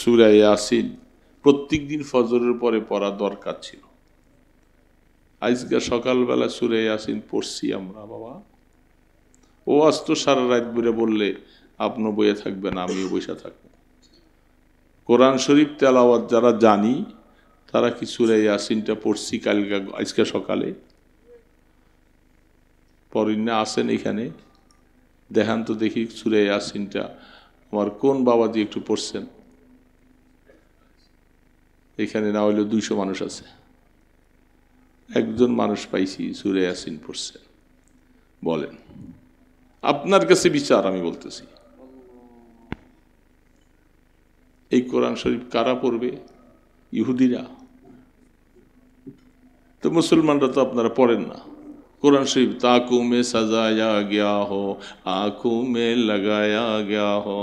সূরা ইয়াসিন প্রত্যেক দিন ফজরের পরে পড়া দরকার ছিল। আজকে সকালবেলা সূরা ইয়াসিন পড়ছি আমরা। বাবা ও আজ তো সারা রাত বলে বললে আপনি বইয়ে থাকবেন, আমিও বসে থাকবো। কোরআন শরীফ তেলাওয়াত যারা জানি তারা কি সূরা ইয়াসিনটা পড়ছি কালকে আজকে সকালে পড়েন না? আসেন এখানে দেখান তো দেখি সূরা ইয়াসিনটা আমার কোন বাবাজি একটু পড়ছেন। এখানে না হইলেও 200 মানুষ আছে, একজন মানুষ পাইছি সূরা ইয়াসিন পড়ছেন। বলেন আপনার কাছে বিচার, আমি বলতেছি এই কোরআন শরীফ কারা পড়বে? ইহুদিরা? তো মুসলমানরা তো আপনারা পড়েন না কোরআন শরীফ। তাকু মে সাজায়া গয়া হো, আঁখু মে লাগায়া গয়া হো,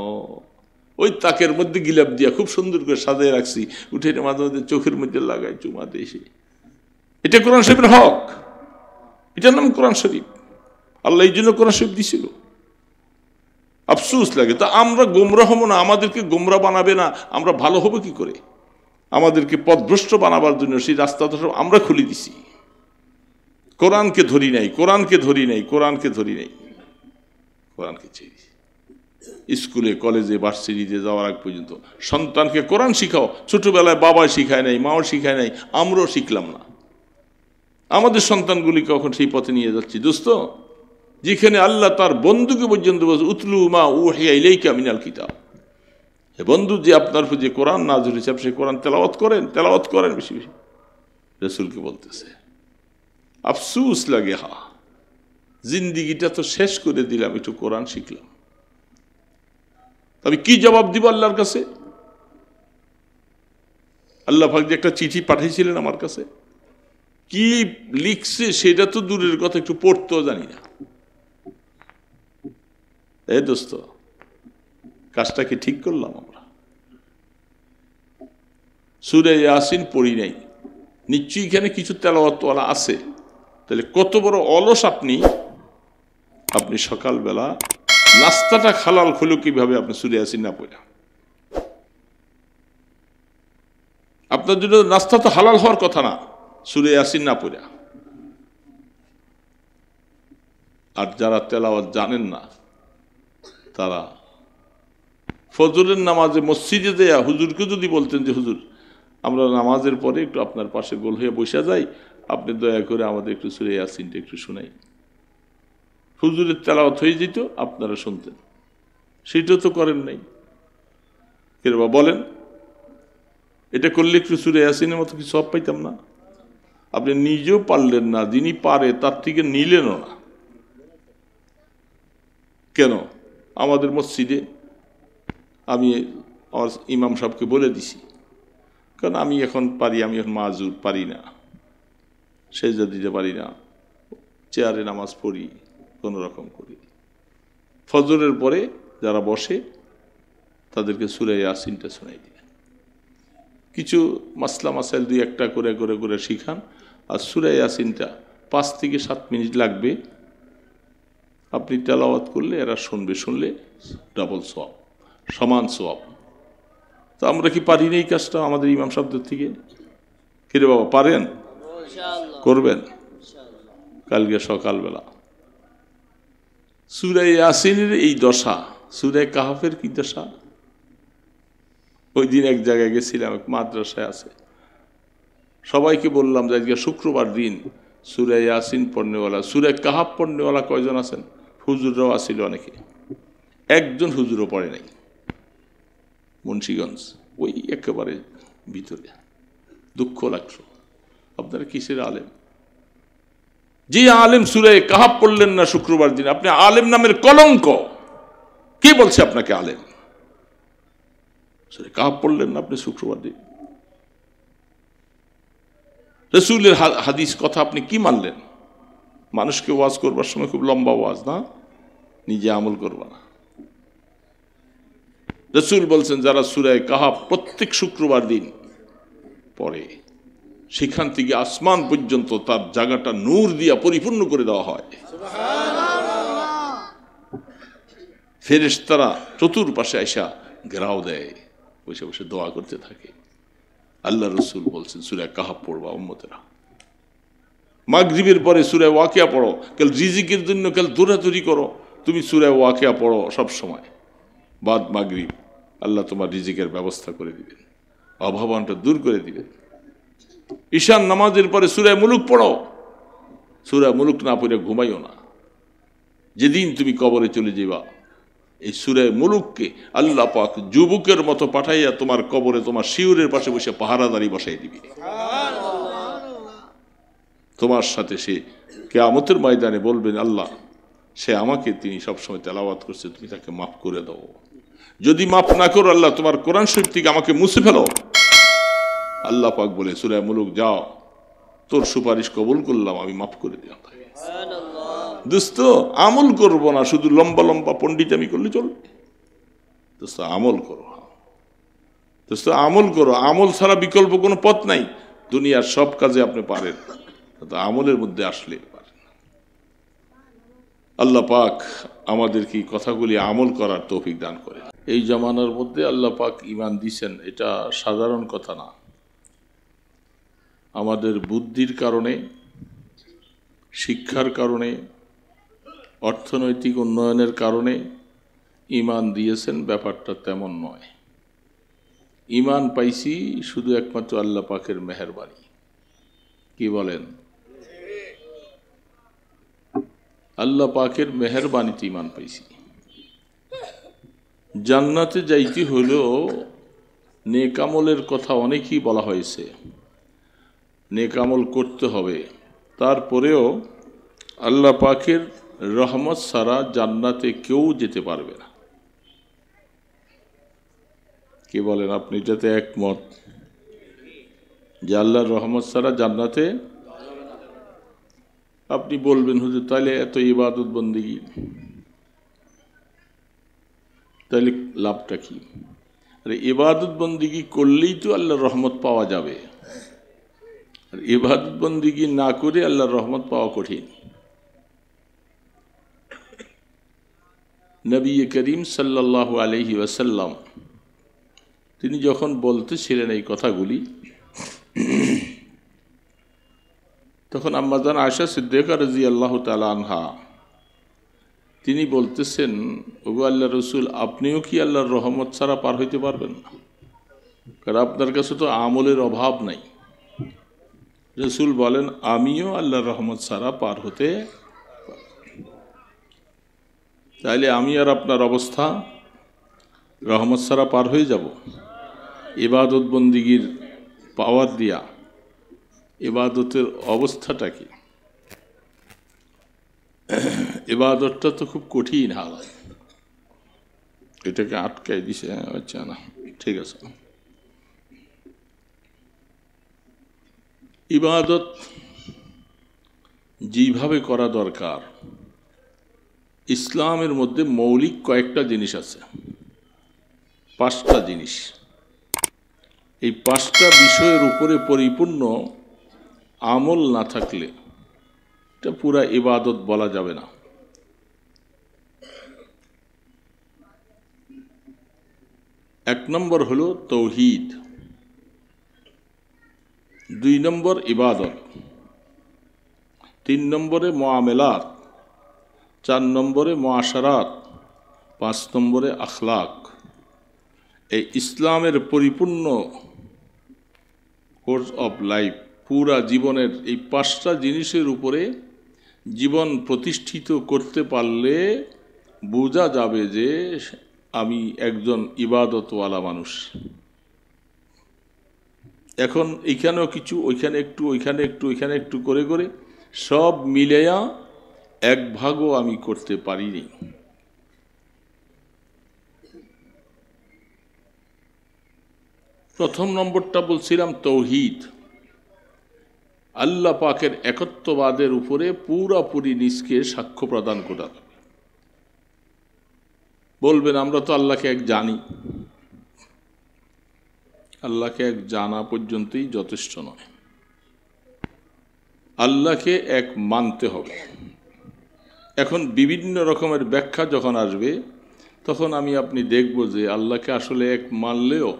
ওই তাকের মধ্যে গিলাপ দিয়া খুব সুন্দর করে সাজিয়ে রাখছি, উঠে মাঝে মাঝে চোখের মধ্যে লাগাই চুমা দেশে। এটা কোরআন শরীফের হক, এটার নাম কোরআন শরীফ। আল্লাহ এই জন্য কোরআন শরীফ দিছিল। আফসোস লাগে। তা আমরা গোমরা হব না, আমাদেরকে গোমরা বানাবে না, আমরা ভালো হবো কি করে? আমাদেরকে পথভ্রষ্ট বানাবার জন্য সেই রাস্তাটা আমরা খুলে দিছি। কোরআনকে ধরি নাই, কোরআনকে ধরি নাই, কোরআনকে ধরি নাই, কোরআনকে ছেড়ে স্কুলে কলেজে ভার্সিটিতে যাওয়ার আগ পর্যন্ত সন্তানকে কোরআন শিখাও। ছোটবেলায় বাবা শিখায় নাই, মাও শিখায় নাই, আমরাও শিখলাম না। আমাদের সন্তানগুলিকে কখন সেই পথে নিয়ে যাচ্ছি দোস্ত, যেখানে আল্লাহ তার বন্ধুকে পর্যন্ত বলছে উতলু মা উহিয়া ইলাইকা মিনাল কিতাব, হে বন্ধু যে আপনার যে কোরআন নাযিল হয়েছে আপনি সেই কোরআন তেলাওয়াত করেন বেশি বেশি। রাসূলকে বলতেছে। আফসোস লাগে, জিন্দিগিটা তো শেষ করে দিলাম, একটু কোরআন শিখলাম, তবে কি জবাব দিব আল্লাহর কাছে? আল্লাহ পাক যে একটা চিঠি পাঠিয়েছিলেন আমার কাছে, কি লিখছে সেটা তো দূরের কথা, একটু পড়তেও জানি না। এ দোস্ত, কাজটা কি ঠিক করলাম আমরা? সূরা ইয়াসিন পড়ি নাই, নিশ্চয়ই এখানে কিছু তেলাওয়াতওয়ালা আছে। তাহলে কত বড় অলস আপনি! আপনি সকালবেলা নাস্তাটা হালাল হলো কিভাবে আপনি সূরা ইয়াসিন না পড়া? আপনার জন্য নাস্তা তো হালাল হওয়ার কথা না সূরা ইয়াসিন না পড়া। আর যারা তেলাওয়াত জানেন না তারা ফজরের নামাজে মসজিদে দেয়া হুজুরকে যদি বলতেন যে হুজুর আমরা নামাজের পরে একটু আপনার পাশে গোল হয়ে বসে যাই, আপনি দয়া করে আমাদের একটু সূরা ইয়াসিনটা একটু শোনাই, হুজুরের তেলাওয়াত হয়ে যেত, আপনারা শুনতেন। সেটা তো করেন নাই। কে বাবা বলেন, এটা করলে একটু সূরা ইয়াসিনের মতো কিছু সব পাইতাম না? আপনি নিজেও পারলেন না, যিনি পারে তার থেকে নিলেনও না। কেন? আমাদের মসজিদে আমি আমার ইমাম সাহেবকে বলে দিছি, কারণ আমি এখন পারি, আমি এখন মাজুর পারি না, সেজদা দিতে পারি না, চেয়ারে নামাজ পড়ি কোনো রকম করি। ফজরের পরে যারা বসে তাদেরকে সূরা ইয়াসিনটা শোনাই দিই, কিছু মাসলা মাসাইল 2-1টা করে করে করে শিখান। আর সূরা ইয়াসিনটা 5 থেকে 7 মিনিট লাগবে, আপনি তেলাওয়াত করলে এরা শুনবে, শুনলে ডাবল সওয়াব, সমান সওয়াব। তো আমরা কি পারি না এই কাজটা আমাদের ইমাম সাহেবদের থেকে? কিরে বাবা পারেন? করবেন কালকে সকালবেলা। সূরা ইয়াসিনের এই দশা, সূরা কাহফের কি দশা? ওই দিন এক জায়গায় গেছিলাম, এক মাদ্রাসায় আছে, সবাইকে বললাম যে আজকে শুক্রবার দিন সূরা ইয়াসিন পড়নেওয়ালা, সূরা কাহফ পড়নেওয়ালা কয়জন আছেন? হুজুররাও আসিল অনেকে, একজন হুজুরও পড়ে নাই। মুন্সিগঞ্জ ওই একেবারে ভিতরে। দুঃখ লাগলো, আপনারা কিসের আলেম? যে আলেম সূরা কাহফ পড়লেন না শুক্রবার দিন, আপনি আলেম নামের কলঙ্ক। কে বলছে আপনাকে আলেম? সূরা কাহফ পড়লেন না আপনি শুক্রবার দিন। রাসূলের হাদিস কথা আপনি কি মানলেন? মানুষকে ওয়াজ করবার সময় খুব লম্বা ওয়াজ না, নিজে আমল করবা না। রাসূল বলছেন যারা সূরা কাহফ প্রত্যেক শুক্রবার দিন পড়ে, সেখান থেকে আসমান পর্যন্ত তার জায়গাটা নূর দিয়া পরিপূর্ণ করে দেওয়া হয়। ফেরেশতারা চতুর্পাশে আইসা ঘেরাও দেয়, বসে বসে দোয়া করতে থাকে। আল্লাহ রসুল বলছেন সূরা কাহাফ পড়বা উম্মতেরা, মাগরিবের পরে সূরা ওয়াকিয়া পড়ো, কাল রিজিকের জন্য কাল দৌড়াদৌড়ি করো, তুমি সূরা ওয়াকিয়া পড়ো সব সময় বাদ মাগরিব, আল্লাহ তোমার রিজিকের ব্যবস্থা করে দিবেন, অভাবনটা দূর করে দিবেন। ঈশান নামাজের পরে সূরা মুলুক পড়ো, সূরা মুলুক না পড়ে ঘুমাইও না। যেদিন তুমি কবরে চলে যাবা এই সূরা মুলুককে আল্লাহ পাক যুবকের মতো পাঠাইয়া তোমার কবরে তোমার শিউরের পাশে বসে পাহারাদারি বসাই দিবে। তোমার সাথে সে কিয়ামতের ময়দানে বলবেন আল্লাহ সে আমাকে তিনি সবসময় তেলাওয়াত করছে, তুমি তাকে মাফ করে দাও। যদি মাফ না করো আল্লাহ তোমার কোরআন শরীফ থেকে আমাকে মুছে ফেলো। আল্লাহ পাক বলে সূরা মুলুক যাও, তোর সুপারিশ কবুল করলাম, আমি মাফ করে দিলাম। দোস্ত আমল করবো না, শুধু লম্বা লম্বা পণ্ডিতামি করলে চলবে। দোস্ত আমল করো, দোস্ত আমল করো। আমল ছাড়া বিকল্প কোনো পথ নাই। দুনিয়ার সব কাজে আপনি পারেন, আমলের মধ্যে আসলে পারেন। আল্লাহ পাক আমাদেরকে কথাগুলি আমল করার তৌফিক দান করে। এই জমানার মধ্যে আল্লাহ পাক ঈমান দিয়েছেন, এটা সাধারণ কথা না। আমাদের বুদ্ধির কারণে, শিক্ষার কারণে, অর্থনৈতিক উন্নয়নের কারণে ঈমান দিয়েছেন, ব্যাপারটা তেমন নয়। ঈমান পাইছি শুধু একমাত্র আল্লাহ পাকের মেহেরবানি। কি বলেন? আল্লাহ পাকের মেহেরবানিতে ঈমান পাইছি। জান্নাতে যাইতে হলেও নেক আমলের কথা অনেকই বলা হয়েছে, নেক আমল করতে হবে। তারপরেও আল্লাহ পাকের রহমত ছাড়া জান্নাতে কেউ যেতে পারবে না। কি বলেন? আপনি যাতে একমত যে আল্লাহর রহমত ছাড়া জান্নাতে, আপনি বলবেন হুজুর তাহলে এত ইবাদত বন্দেগী, তাহলে লাভটা কি? আরে ইবাদত বন্দেগী করলেই তো আল্লাহর রহমত পাওয়া যাবে, আর ইবাদত বন্দেগী না করে আল্লাহর রহমত পাওয়া কঠিন। নবী করিম সাল্লাল্লাহু আলাইহি ওয়াসাল্লাম তিনি যখন বলতেছিলেন এই কথাগুলি, তখন আম্মাজান আয়েশা সিদ্দিকা রাদিয়াল্লাহু তাআলা আনহা তিনি বলতেছেন, ওগো আল্লাহ রসুল আপনিও কি আল্লাহর রহমত ছাড়া পার হইতে পারবেন না? কারণ আপনার কাছে তো আমলের অভাব নাই। রসুল বলেন আমিও আল্লাহর রহমত ছাড়া পার হতে, তাইলে আমি আর আপনার অবস্থা রহমত ছাড়া পার হয়ে যাব? ইবাদত বন্দিগির পাওয়ার দিয়া ইবাদতের অবস্থাটা কি? ইবাদতটা তো খুব কঠিন হাল, এটাকে আটকাই দিছে। আচ্ছা না, ঠিক আছে। ইবাদত যেভাবে করা দরকার, ইসলামের মধ্যে মৌলিক কয়েকটা জিনিস আছে, 5টা জিনিস। এই 5টা বিষয়ের উপরে পরিপূর্ণ আমল না থাকলে এটা পুরা ইবাদত বলা যাবে না। 1 নম্বর হলো তৌহিদ, 2 নম্বর ইবাদত, 3 নম্বরে মুআমেলাত, 4 নম্বরে মুআশারাত, 5 নম্বরে আখলাক। এই ইসলামের পরিপূর্ণ কোর্স অফ লাইফ, পুরা জীবনের এই 5টা জিনিসের উপরে জীবন প্রতিষ্ঠিত করতে পারলে বোঝা যাবে যে আমি একজন ইবাদতওয়ালা মানুষ। এখন এইখানেও কিছু, ওইখানে একটু, ওইখানে একটু, ওইখানে একটু করে করে সব মিলাইয়া 1 ভাগও আমি করতে পারিনি। প্রথম নম্বরটা বলছিলাম তৌহিদ, আল্লাহ পাকের একত্ববাদের উপরে পুরাপুরি নিজকে সাক্ষ্য প্রদান করা। বলবেন আমরা তো আল্লাহকে এক জানি। আল্লাহকে এক জানা পর্যন্তই যথেষ্ট নয়, আল্লাহকে এক মানতে হবে। এখন বিভিন্ন রকমের ব্যাখ্যা যখন আসবে তখন আমি আপনি দেখব যে আল্লাহকে আসলে এক মানলেও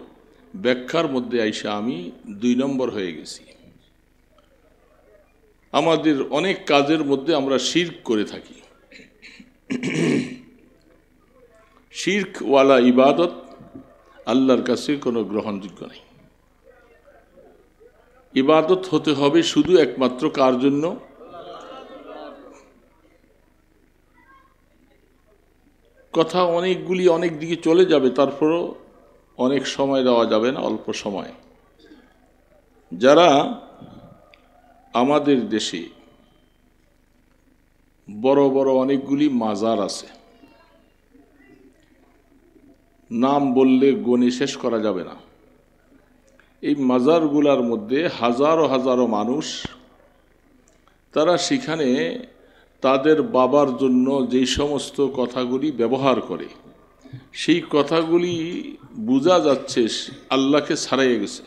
ব্যাখ্যার মধ্যে আইসা আমি 2 নম্বর হয়ে গেছি। আমাদের অনেক কাজের মধ্যে আমরা শিরক করে থাকি। শিরকওয়ালা ইবাদত আল্লাহর কাছে কোনো গ্রহণযোগ্য নেই। ইবাদত হতে হবে শুধু একমাত্র কার জন্য? কথা অনেকগুলি অনেক দিকে চলে যাবে, তারপরও অনেক সময় দেওয়া যাবে না, অল্প সময়। যারা আমাদের দেশে বড় বড় অনেকগুলি মাজার আছে, নাম বললে গণে শেষ করা যাবে না। এই মাজারগুলার মধ্যে হাজারো হাজারো মানুষ, তারা সেখানে তাদের বাবার জন্য যেই সমস্ত কথাগুলি ব্যবহার করে, সেই কথাগুলি বোঝা যাচ্ছে আল্লাহকে ছাড়াইয়ে গেছে।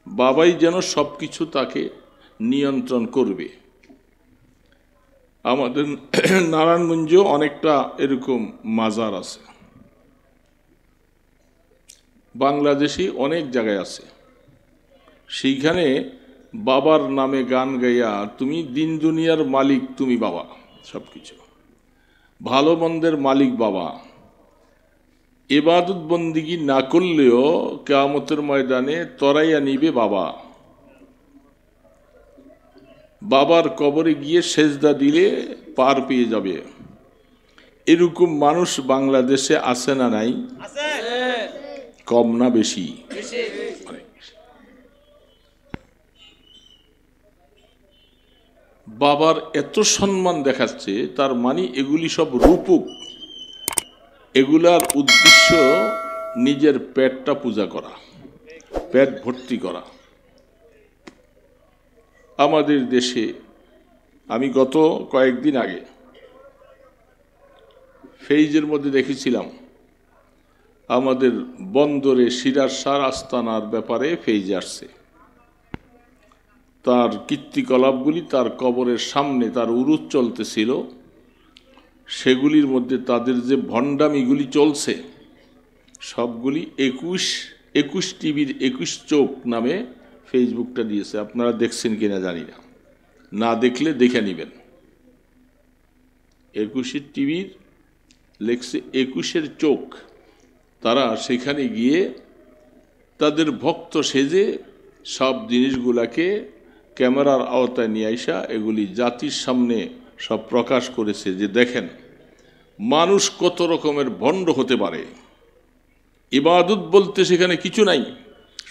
বাবাই যেন সব কিছু তাকে নিয়ন্ত্রণ করবে। আমাদের নারায়ণগঞ্জেও অনেকটা এরকম মাজার আছে, বাংলাদেশি অনেক জায়গায় আছে। সেইখানে বাবার নামে গান গাইয়া, তুমি দিন দুনিয়ার মালিক, তুমি বাবা, সব কিছু ভালো মন্দের মালিক বাবা। ইবাদত বন্দিগি না করলেও কিয়ামতের ময়দানে তরাইয়া নিবে বাবা। বাবার কবরে গিয়ে সেজদা দিলে পার পেয়ে যাবে। এরকম মানুষ বাংলাদেশে আছে না নাই? কম না বেশি? বাবার এত সম্মান দেখাচ্ছে, তার মানে এগুলি সব রূপক। এগুলার উদ্দেশ্য নিজের পেটটা পূজা করা, পেট ভর্তি করা। আমাদের দেশে আমি গত কয়েকদিন আগে ফেইজের মধ্যে দেখেছিলাম, আমাদের বন্দরে সিরাজ শাহ আস্তানার ব্যাপারে ফেইজ আসছে। তার কীর্তিকলাপগুলি তার কবরের সামনে তার উরুজ চলতেছিল, সেগুলির মধ্যে তাদের যে ভণ্ডামিগুলি চলছে সবগুলি 21 টিভির 21 চোখ নামে ফেসবুকটা দিয়েছে। আপনারা দেখছেন কিনা জানি না, না দেখলে দেখে নেবেন। 21 টিভির লেখছে 21 চোখ। তারা সেখানে গিয়ে তাদের ভক্ত সেজে সব জিনিসগুলাকে ক্যামেরার আওতায় নিয়ে আইসা এগুলি জাতির সামনে সব প্রকাশ করেছে, যে দেখেন মানুষ কত রকমের ভণ্ড হতে পারে। ইবাদত বলতে সেখানে কিছু নাই,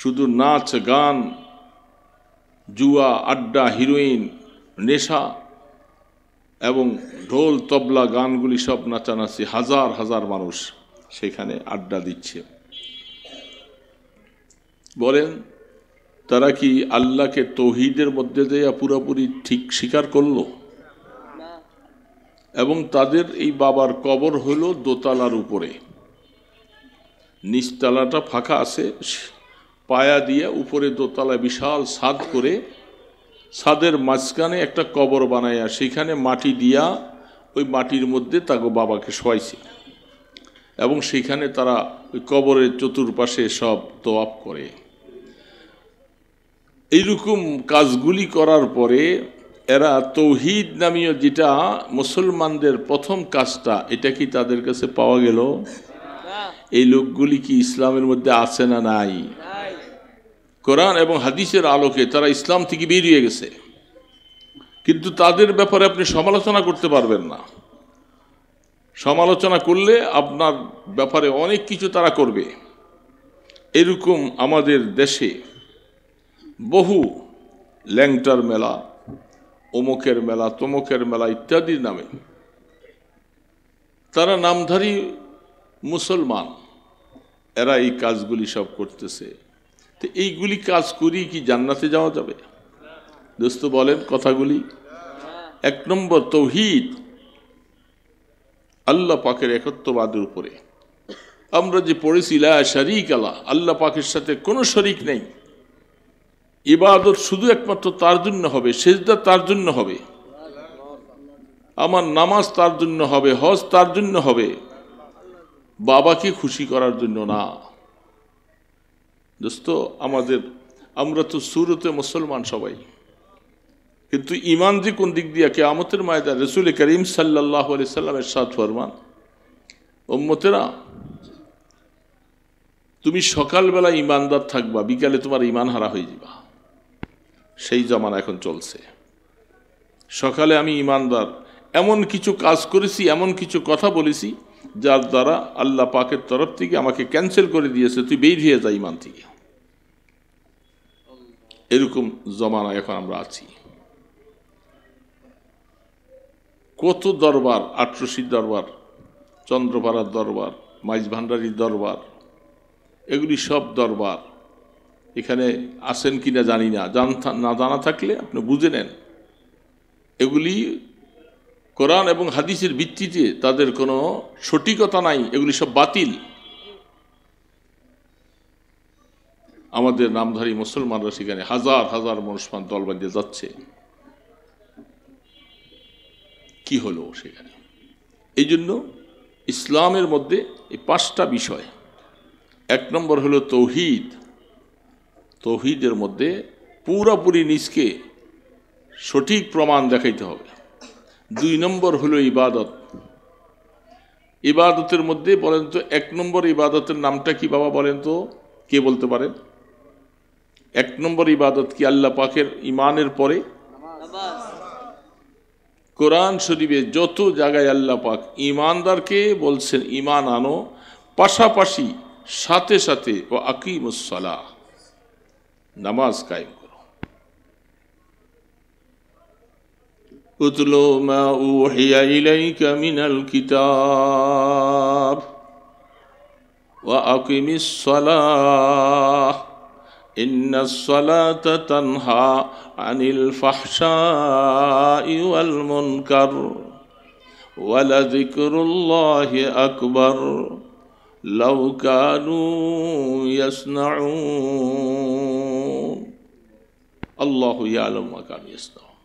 শুধু নাচ গান, জুয়া, আড্ডা, হিরোইন, নেশা এবং ঢোল তবলা গানগুলি সব নাচানাচি। হাজার হাজার মানুষ সেখানে আড্ডা দিচ্ছে। বলেন তারা কি আল্লাহকে তৌহিদের মধ্যে দেয়া পুরোপুরি ঠিক স্বীকার করলো? এবং তাদের এই বাবার কবর হলো দোতলার উপরে, নিচতলাটা ফাঁকা আছে, পায়া দিয়ে উপরে দোতলা বিশাল ছাদ করে, ছাদের মাঝখানে একটা কবর বানাইয়া সেখানে মাটি দিয়া ওই মাটির মধ্যে তাকে বাবাকে শোয়াইছে। এবং সেখানে তারা ওই কবরের চতুর্পাশে সব তোয়াফ করে। এইরকম কাজগুলি করার পরে এরা তৌহিদ নামীয় যেটা মুসলমানদের প্রথম কাজটা, এটা কি তাদের কাছে পাওয়া গেল? এই লোকগুলি কি ইসলামের মধ্যে আছে না নাই? কোরআন এবং হাদিসের আলোকে তারা ইসলাম থেকে বেরিয়ে গেছে, কিন্তু তাদের ব্যাপারে আপনি সমালোচনা করতে পারবেন না। সমালোচনা করলে আপনার ব্যাপারে অনেক কিছু তারা করবে। এরকম আমাদের দেশে বহু ল্যাংটার মেলা, অমুকের মেলা, তমুকের মেলা ইত্যাদির নামে তারা নামধারী মুসলমান, এরা এই কাজগুলি সব করতেছে। তো এইগুলি কাজ করি কি জান্নাতে যাওয়া যাবে? দোস্ত বলেন কথাগুলি। 1 নম্বর তাওহীদ, আল্লাহ পাকের একত্ববাদের উপরে। আমরা যে পড়েছি লা শারীকা লাহ, আল্লাহ পাকের সাথে কোনো শরীক নেই। ইবাদত শুধু একমাত্র তার জন্য হবে, সেজদা তার জন্য হবে, আমার নামাজ তার জন্য হবে, হজ তার জন্য হবে, বাবাকে খুশি করার জন্য না। দোস্ত আমরা তো শুরুতে মুসলমান সবাই, কিন্তু ইমান যে কোন দিক দিয়ে কিয়ামতের ময়দানে রাসূল করিম সাল্লাল্লাহু আলাইহি সাল্লামের সাথ ফরমান, উম্মতেরা তুমি সকালবেলা ইমানদার থাকবা, বিকালে তোমার ইমান হারা হয়ে যাবা। সেই জামানা এখন চলছে। সকালে আমি ইমানদার, এমন কিছু কাজ করেছি, এমন কিছু কথা বলেছি যার দ্বারা আল্লাহ পাকের তরফ থেকে আমাকে ক্যান্সেল করে দিয়েছে, তুই বের হয়ে যা ইমান থেকে। এরকম জমানা এখন আমরা আছি। কত দরবার, আটরশির দরবার, চন্দ্রপাড়ার দরবার, মাইজ ভান্ডারীর দরবার, এগুলি সব দরবার এখানে আসেন কিনা জানি না, না জানা থাকলে আপনি বুঝে নেন। এগুলি কোরআন এবং হাদিসের ভিত্তিতে তাদের কোনো সঠিকতা নাই, এগুলি সব বাতিল। আমাদের নামধারী মুসলমানরা সেখানে হাজার হাজার মুসলমান দল বাঁধিয়ে যাচ্ছে। কি হলো সেখানে? এই জন্য ইসলামের মধ্যে এই 5টা বিষয়। 1 নম্বর হলো তৌহিদ। তৌহিদের মধ্যে পুরাপুরি নিজকে সঠিক প্রমাণ দেখাইতে হবে। 2 নম্বর হলো ইবাদত। ইবাদতের মধ্যে বলেন তো 1 নম্বর ইবাদতের নামটা কি বাবা বলেন তো, কে বলতে পারেন? 1 নম্বর ইবাদত কি আল্লাহ পাকের ইমানের পরে? কোরআন শরীফে যত জায়গায় আল্লাহ পাক ইমানদারকে বলছেন ইমান আনো, পাশাপাশি সাথে সাথে ও আকিমুস সালাহ, নামাজ কায়েম করো। উতলু মা উহিয়া ইলাইকা মিনাল কিতাব ওয়া আকিমিস সালাহ ইন্নাস সালাতা তানহা আনিল ফাহশাই ওয়াল মুনকার ওয়া লাযিকরুল্লাহি আকবার লাউ কানু ইয়াসনাউন আল্লাহু ইয়ালামু মা কানু ইয়াসনাউন।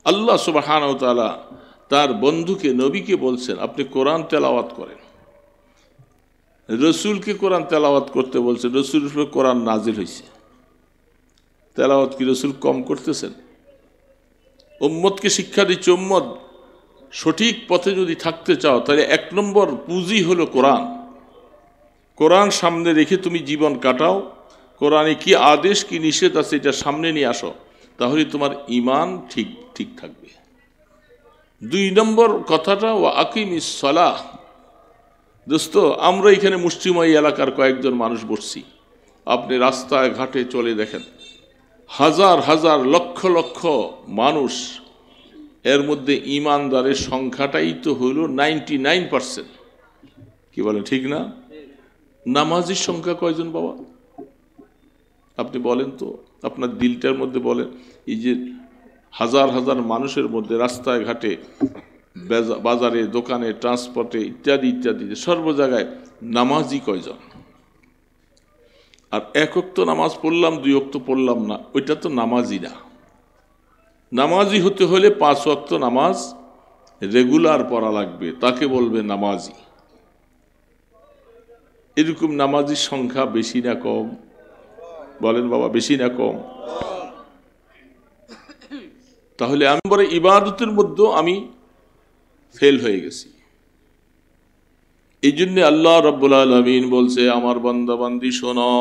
আল্লাহ সুবহানাহু ওয়া তাআলা তার বন্ধুকে নবীকে বলছেন আপনি কোরআন তেলাওয়াত করেন। রসুলকে কোরআন তেলাওয়াত করতে বলছে, রসুল কোরআন নাজিল হয়েছে, তেলাওয়াত কি রসুল কম করতেছেন? উম্মতকে শিক্ষা দিচ্ছে, উম্মত সঠিক পথে যদি থাকতে চাও তাহলে 1 নম্বর পুঁজি হলো কোরআন। কোরআন সামনে রেখে তুমি জীবন কাটাও, কোরআনে কি আদেশ কি নিষেধ আছে এটা সামনে নিয়ে আসো, তাহলে তোমার ইমান ঠিক থাকবে। 2 নম্বর কথাটা ও আকিমিস সালাহ। দোস্ত আমরা এখানে মুষ্টিময় এলাকার কয়েকজন মানুষ বসছি, আপনি রাস্তায় ঘাটে চলে দেখেন হাজার হাজার লক্ষ লক্ষ মানুষ, এর মধ্যে ইমানদারের সংখ্যাটাই তো হইল 99%। কি বলেন ঠিক না? নামাজির সংখ্যা কয়জন বাবা আপনি বলেন তো, আপনার দিলটার মধ্যে বলেন, এই যে হাজার হাজার মানুষের মধ্যে রাস্তায় ঘাটে, বাজারে, দোকানে, ট্রান্সপোর্টে ইত্যাদি ইত্যাদি সর্ব জায়গায় নামাজি কয়জন? আর 1 ওয়াক্ত নামাজ পড়লাম 2 ওয়াক্ত পড়লাম না, ওইটা তো নামাজি না। নামাজি হতে হলে 5 ওয়াক্ত নামাজ রেগুলার পড়া লাগবে, তাকে বলবে নামাজি। এরকম নামাজির সংখ্যা বেশি না কম? বলেন বাবা, বেশি না কম? তাহলে আমি বলে ইবাদতের মধ্যে আমি ফেল হয়ে গেছি। এই জন্য আল্লাহ রাব্বুল আলামিন বলছে আমার বান্দা বান্দি শোনো,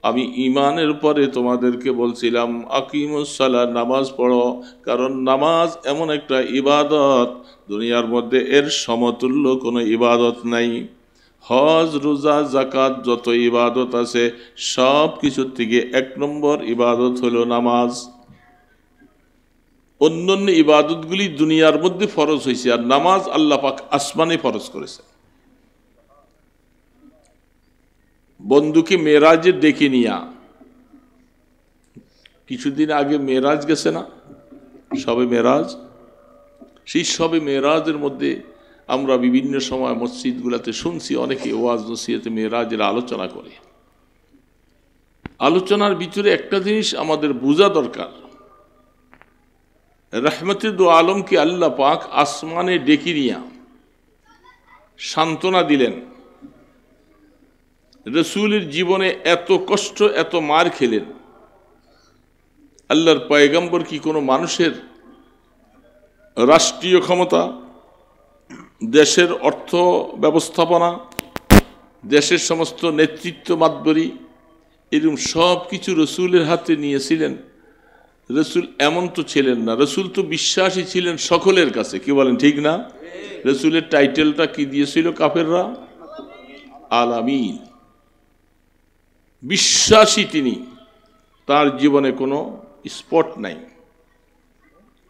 আমি ইমানের পরে তোমাদেরকে বলছিলাম আকিমুস সালাহ, নামাজ পড়ো, কারণ নামাজ এমন একটা ইবাদত দুনিয়ার মধ্যে এর সমতুল্য কোনো ইবাদত নাই। হজ, রোজা, যাকাত যত ইবাদত আছে সব কিছুর থেকে 1 নম্বর ইবাদত হলো নামাজ। অন্যান্য ইবাদতগুলি দুনিয়ার মধ্যে ফরজ হয়েছে, আর নামাজ আল্লাহ পাক আসমানে ফরজ করেছে। বন্ধুকে মেরাজে ডেকে নিয়া, কিছুদিন আগে মেরাজ গেছে না, সবে মেরাজ, সেই সবে মেরাজের মধ্যে আমরা বিভিন্ন সময় মসজিদগুলোতে শুনছি অনেকে ওয়াজ নসিহতে মেরাজের আলোচনা করে। আলোচনার ভিতরে একটা জিনিস আমাদের বোঝা দরকার, রহমতে দু আলমকে আল্লাহ পাক আসমানে ডেকে নিয়া সান্ত্বনা দিলেন, রসুলের জীবনে এত কষ্ট এত মার খেলেন, আল্লাহর পয়গম্বর কি কোনো মানুষের রাষ্ট্রীয় ক্ষমতা, দেশের অর্থ ব্যবস্থাপনা, দেশের সমস্ত নেতৃত্ব মাতবরি এরকম সব কিছু রসুলের হাতে নিয়েছিলেন? রসুল এমন তো ছিলেন না। রসুল তো বিশ্বাসী ছিলেন সকলের কাছে, কি বলেন ঠিক না? রসুলের টাইটেলটা কি দিয়েছিল কাফেররা? আলামিন। বিশ্বাসী তিনি, তার জীবনে কোনো স্পট নাই।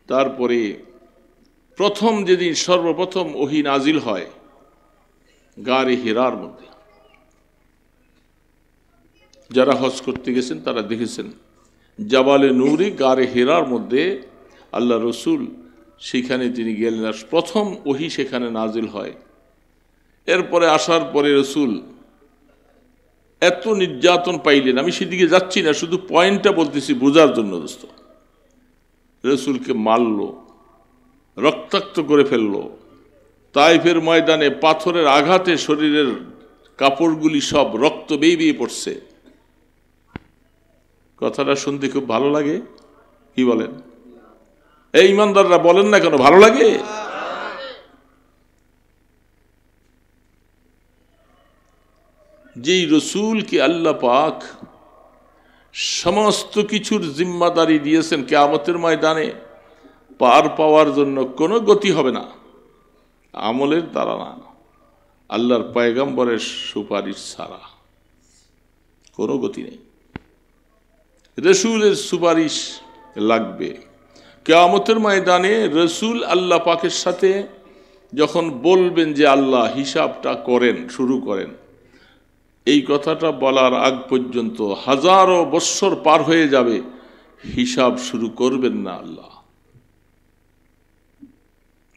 তারপরে প্রথম যেদিন সর্বপ্রথম ওহী নাজিল হয় গারে হিরার মধ্যে, যারা হজ করতে গেছেন তারা দেখেছেন জাবালে নূরে গারে হিরার মধ্যে আল্লাহ রসুল সেখানে তিনি গেলেন, আর প্রথম ওহী সেখানে নাজিল হয়। এরপরে আসার পরে রসুল এত নির্যাতন পাইলেন, আমি সেদিকে যাচ্ছি না, শুধু পয়েন্টটা বলতেছি বোঝার জন্য। দোস্ত, রসুলকে মারল, রক্তাক্ত করে ফেলল, তাইফের ময়দানে পাথরের আঘাতে শরীরের কাপড়গুলি সব রক্ত বেয়ে বেয়ে পড়ছে। কথাটা শুনতে খুব ভালো লাগে, কি বলেন? এই ইমানদাররা বলেন না কেন ভালো লাগে? যেই রসুলকে আল্লাহ পাক সমস্ত কিছুর জিম্মাদারি দিয়েছেন, কিয়ামতের ময়দানে পার পাওয়ার জন্য কোনো গতি হবে না আমলের দ্বারা না, আল্লাহর পয়গম্বরের সুপারিশ ছাড়া কোনো গতি নেই। রসুলের সুপারিশ লাগবে। কিয়ামতের ময়দানে রসুল আল্লাহ পাকের সাথে যখন বলবেন যে আল্লাহ হিসাবটা করেন, শুরু করেন, এই কথাটা বলার আগ পর্যন্ত হাজারো বৎসর পার হয়ে যাবে, হিসাব শুরু করবেন না আল্লাহ।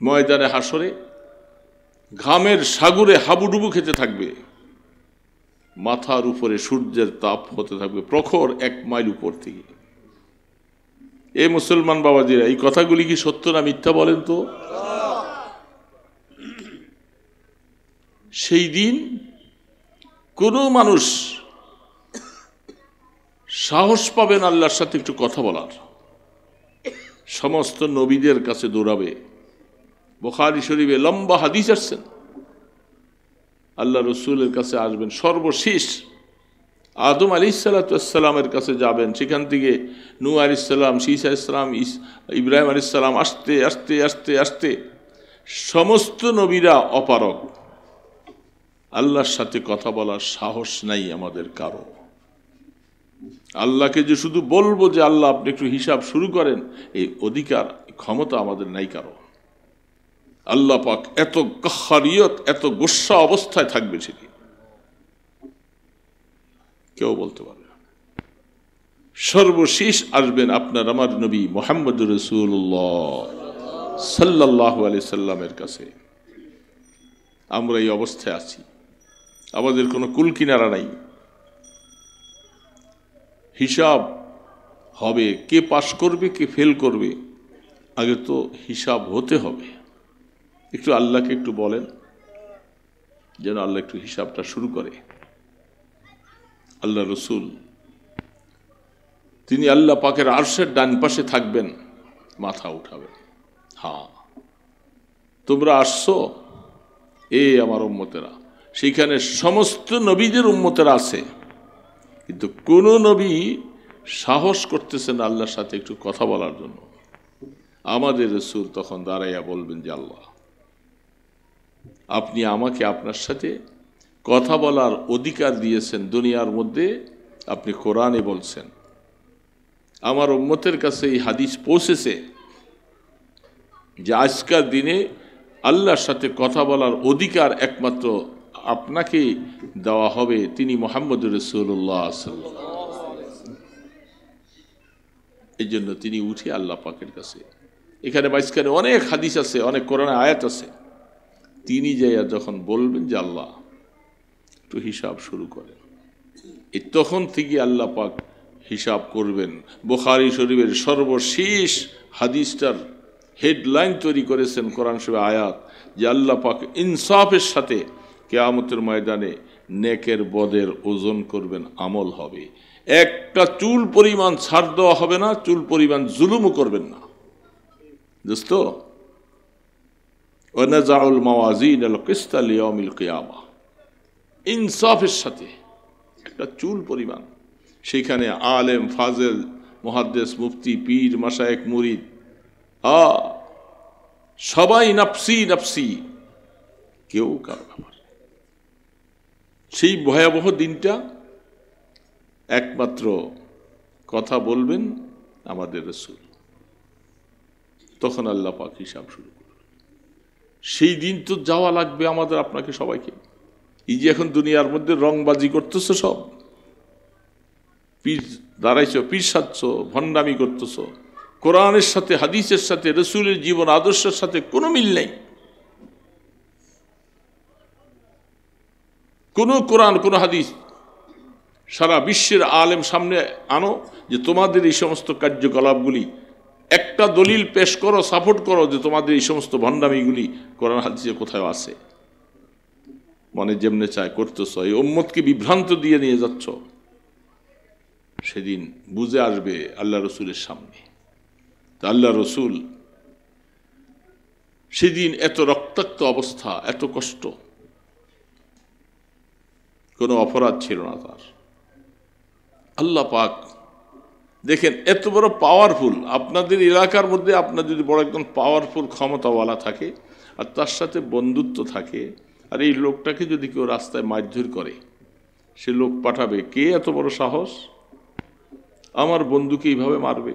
ময়দানে হাসরে ঘামের সাগরে হাবুডুবু খেতে থাকবে, মাথার উপরে সূর্যের তাপ হতে থাকবে প্রখর 1 মাইল উপর থেকে। এ মুসলমান বাবাজিরা, এই কথাগুলি কি সত্য না মিথ্যা বলেন তো? সেই দিন কোনো মানুষ সাহস পাবেন আল্লাহর সাথে একটু কথা বলার, সমস্ত নবীদের কাছে দৌড়াবে। বুখারী শরীফে লম্বা হাদিস আসছেন, আল্লাহ রসুলের কাছে আসবেন, সর্বশেষ আদম আলাইহিসসালামের কাছে যাবেন, সেখান থেকে নূহ আলাইহিসসালাম, ঈসা আলাইহিসসালাম, ইব্রাহিম আলাইহিসসালাম, আস্তে আস্তে আস্তে আস্তে সমস্ত নবীরা অপারগ। আল্লাহর সাথে কথা বলার সাহস নাই আমাদের কারো। আল্লাহকে যে শুধু বলবো যে আল্লাহ আপনি একটু হিসাব শুরু করেন, এই অধিকার ক্ষমতা আমাদের নাই কারো। আল্লাহ পাক এত কাহ্হারিয়ত, এত গোস্বা অবস্থায় থাকবে সেটি কেউ বলতে পারবে না। সর্বশেষ আসবেন আপনার আমার নবী মুহাম্মদুর রাসূলুল্লাহ সাল্লাল্লাহু আলাইহি সাল্লামের কাছে। আমরা এই অবস্থায় আছি, আমাদের কোনো কুল কিনারা নাই। হিসাব হবে, কে পাশ করবে কে ফেল করবে, আগে তো হিসাব হতে হবে। একটু আল্লাহকে একটু বলেন যেন আল্লাহ একটু হিসাবটা শুরু করে। আল্লাহ রসুল তিনি আল্লাহ পাকের আরশের ডান পাশে থাকবেন, মাথা উঠাবেন, হ্যাঁ তোমরা আসছো, এ আমার উম্মতেরা। সেখানে সমস্ত নবীদের উম্মতেরা আছে, কিন্তু কোন নবী সাহস করতেছেন আল্লাহর সাথে একটু কথা বলার জন্য। আমাদের রাসূল তখন দাঁড়াইয়া বলবেন যে আল্লাহ আপনি আমাকে আপনার সাথে কথা বলার অধিকার দিয়েছেন দুনিয়ার মধ্যে, আপনি কোরআনে বলছেন, আমার উম্মতের কাছে এই হাদিস পৌঁছেছে যে আজকের দিনে আল্লাহর সাথে কথা বলার অধিকার একমাত্র আপনাকে দেওয়া হবে, তিনি মুহাম্মদুর রাসূলুল্লাহ সাল্লাল্লাহু আলাইহি ওয়াসাল্লাম। এই জন্য তিনি উঠে আল্লাহ পাকের কাছে, এখানে মাঝখানে অনেক হাদিস আছে, অনেক কোরআনে আয়াত আছে, তিনি যাইয়া যখন বলবেন যে আল্লাহ একটু হিসাব শুরু করেন, এই তখন থেকে আল্লাহ পাক হিসাব করবেন। বুখারী শরীফের সর্বশেষ হাদিসটার হেডলাইন তৈরি করেছেন কোরআন শরীফের আয়াত, যে আল্লাহ পাক ইনসাফের সাথে কিয়ামতের ময়দানে নেকের বদের ওজন করবেন, আমল হবে। একটা চুল পরিমাণ ছাড় দেওয়া হবে না, চুল পরিমাণ জুলুমও করবেন না। দোস্ত, ওয়ানাজাউল মাওয়াজিন আল কিসতা লিয়াউমিল কিয়ামা, ইনসাফের সাথে একটা চুল পরিমাণ, সেখানে আলেম ফাজেল মুহাদ্দিস মুফতি পীর মাশায়েখ মুরিদ সবাই নাফসি নাফসি, কেউ কারো ব্যাপার। সেই ভয়াবহ দিনটা একমাত্র কথা বলবেন আমাদের রাসূল, তখন আল্লাহ পাক হিসাব শুরু করবেন। সেই দিন তো যাওয়া লাগবে আমাদের আপনাকে সবাইকে। এই যে এখন দুনিয়ার মধ্যে রংবাজি করতেছ, সব পীর দাঁড়াইছ, পীর সাজছ, ভণ্ডামি করতেছ, কোরআনের সাথে হাদিসের সাথে রাসূলের জীবন আদর্শের সাথে কোনো মিল নেই। কোন কোরআন কোন হাদিস সারা বিশ্বের আলেম সামনে আনো যে তোমাদের এই সমস্ত কার্যকলাপগুলি, একটা দলিল পেশ করো, সাপোর্ট করো যে তোমাদের এই সমস্ত ভণ্ডামিগুলি কোরআন হাদিসে কোথায় আছে। মনে যেমনে চায় করতেছ, এই উম্মতকে বিভ্রান্ত দিয়ে নিয়ে যাচ্ছ। সেদিন বুঝে আসবে আল্লাহ রসুলের সামনে। তা আল্লাহ রসুল সেদিন এত রক্তাক্ত অবস্থা, এত কষ্ট, কোনো অপরাধ ছিল না তার। আল্লাহ পাক দেখেন এত বড় পাওয়ারফুল, আপনাদের এলাকার মধ্যে আপনার যদি বড় একজন পাওয়ারফুল ক্ষমতাওয়ালা থাকে আর তার সাথে বন্ধুত্ব থাকে, আর এই লোকটাকে যদি কেউ রাস্তায় মারধর করে, সে লোক পাঠাবে, কে এত বড় সাহস আমার বন্ধুকে এইভাবে মারবে।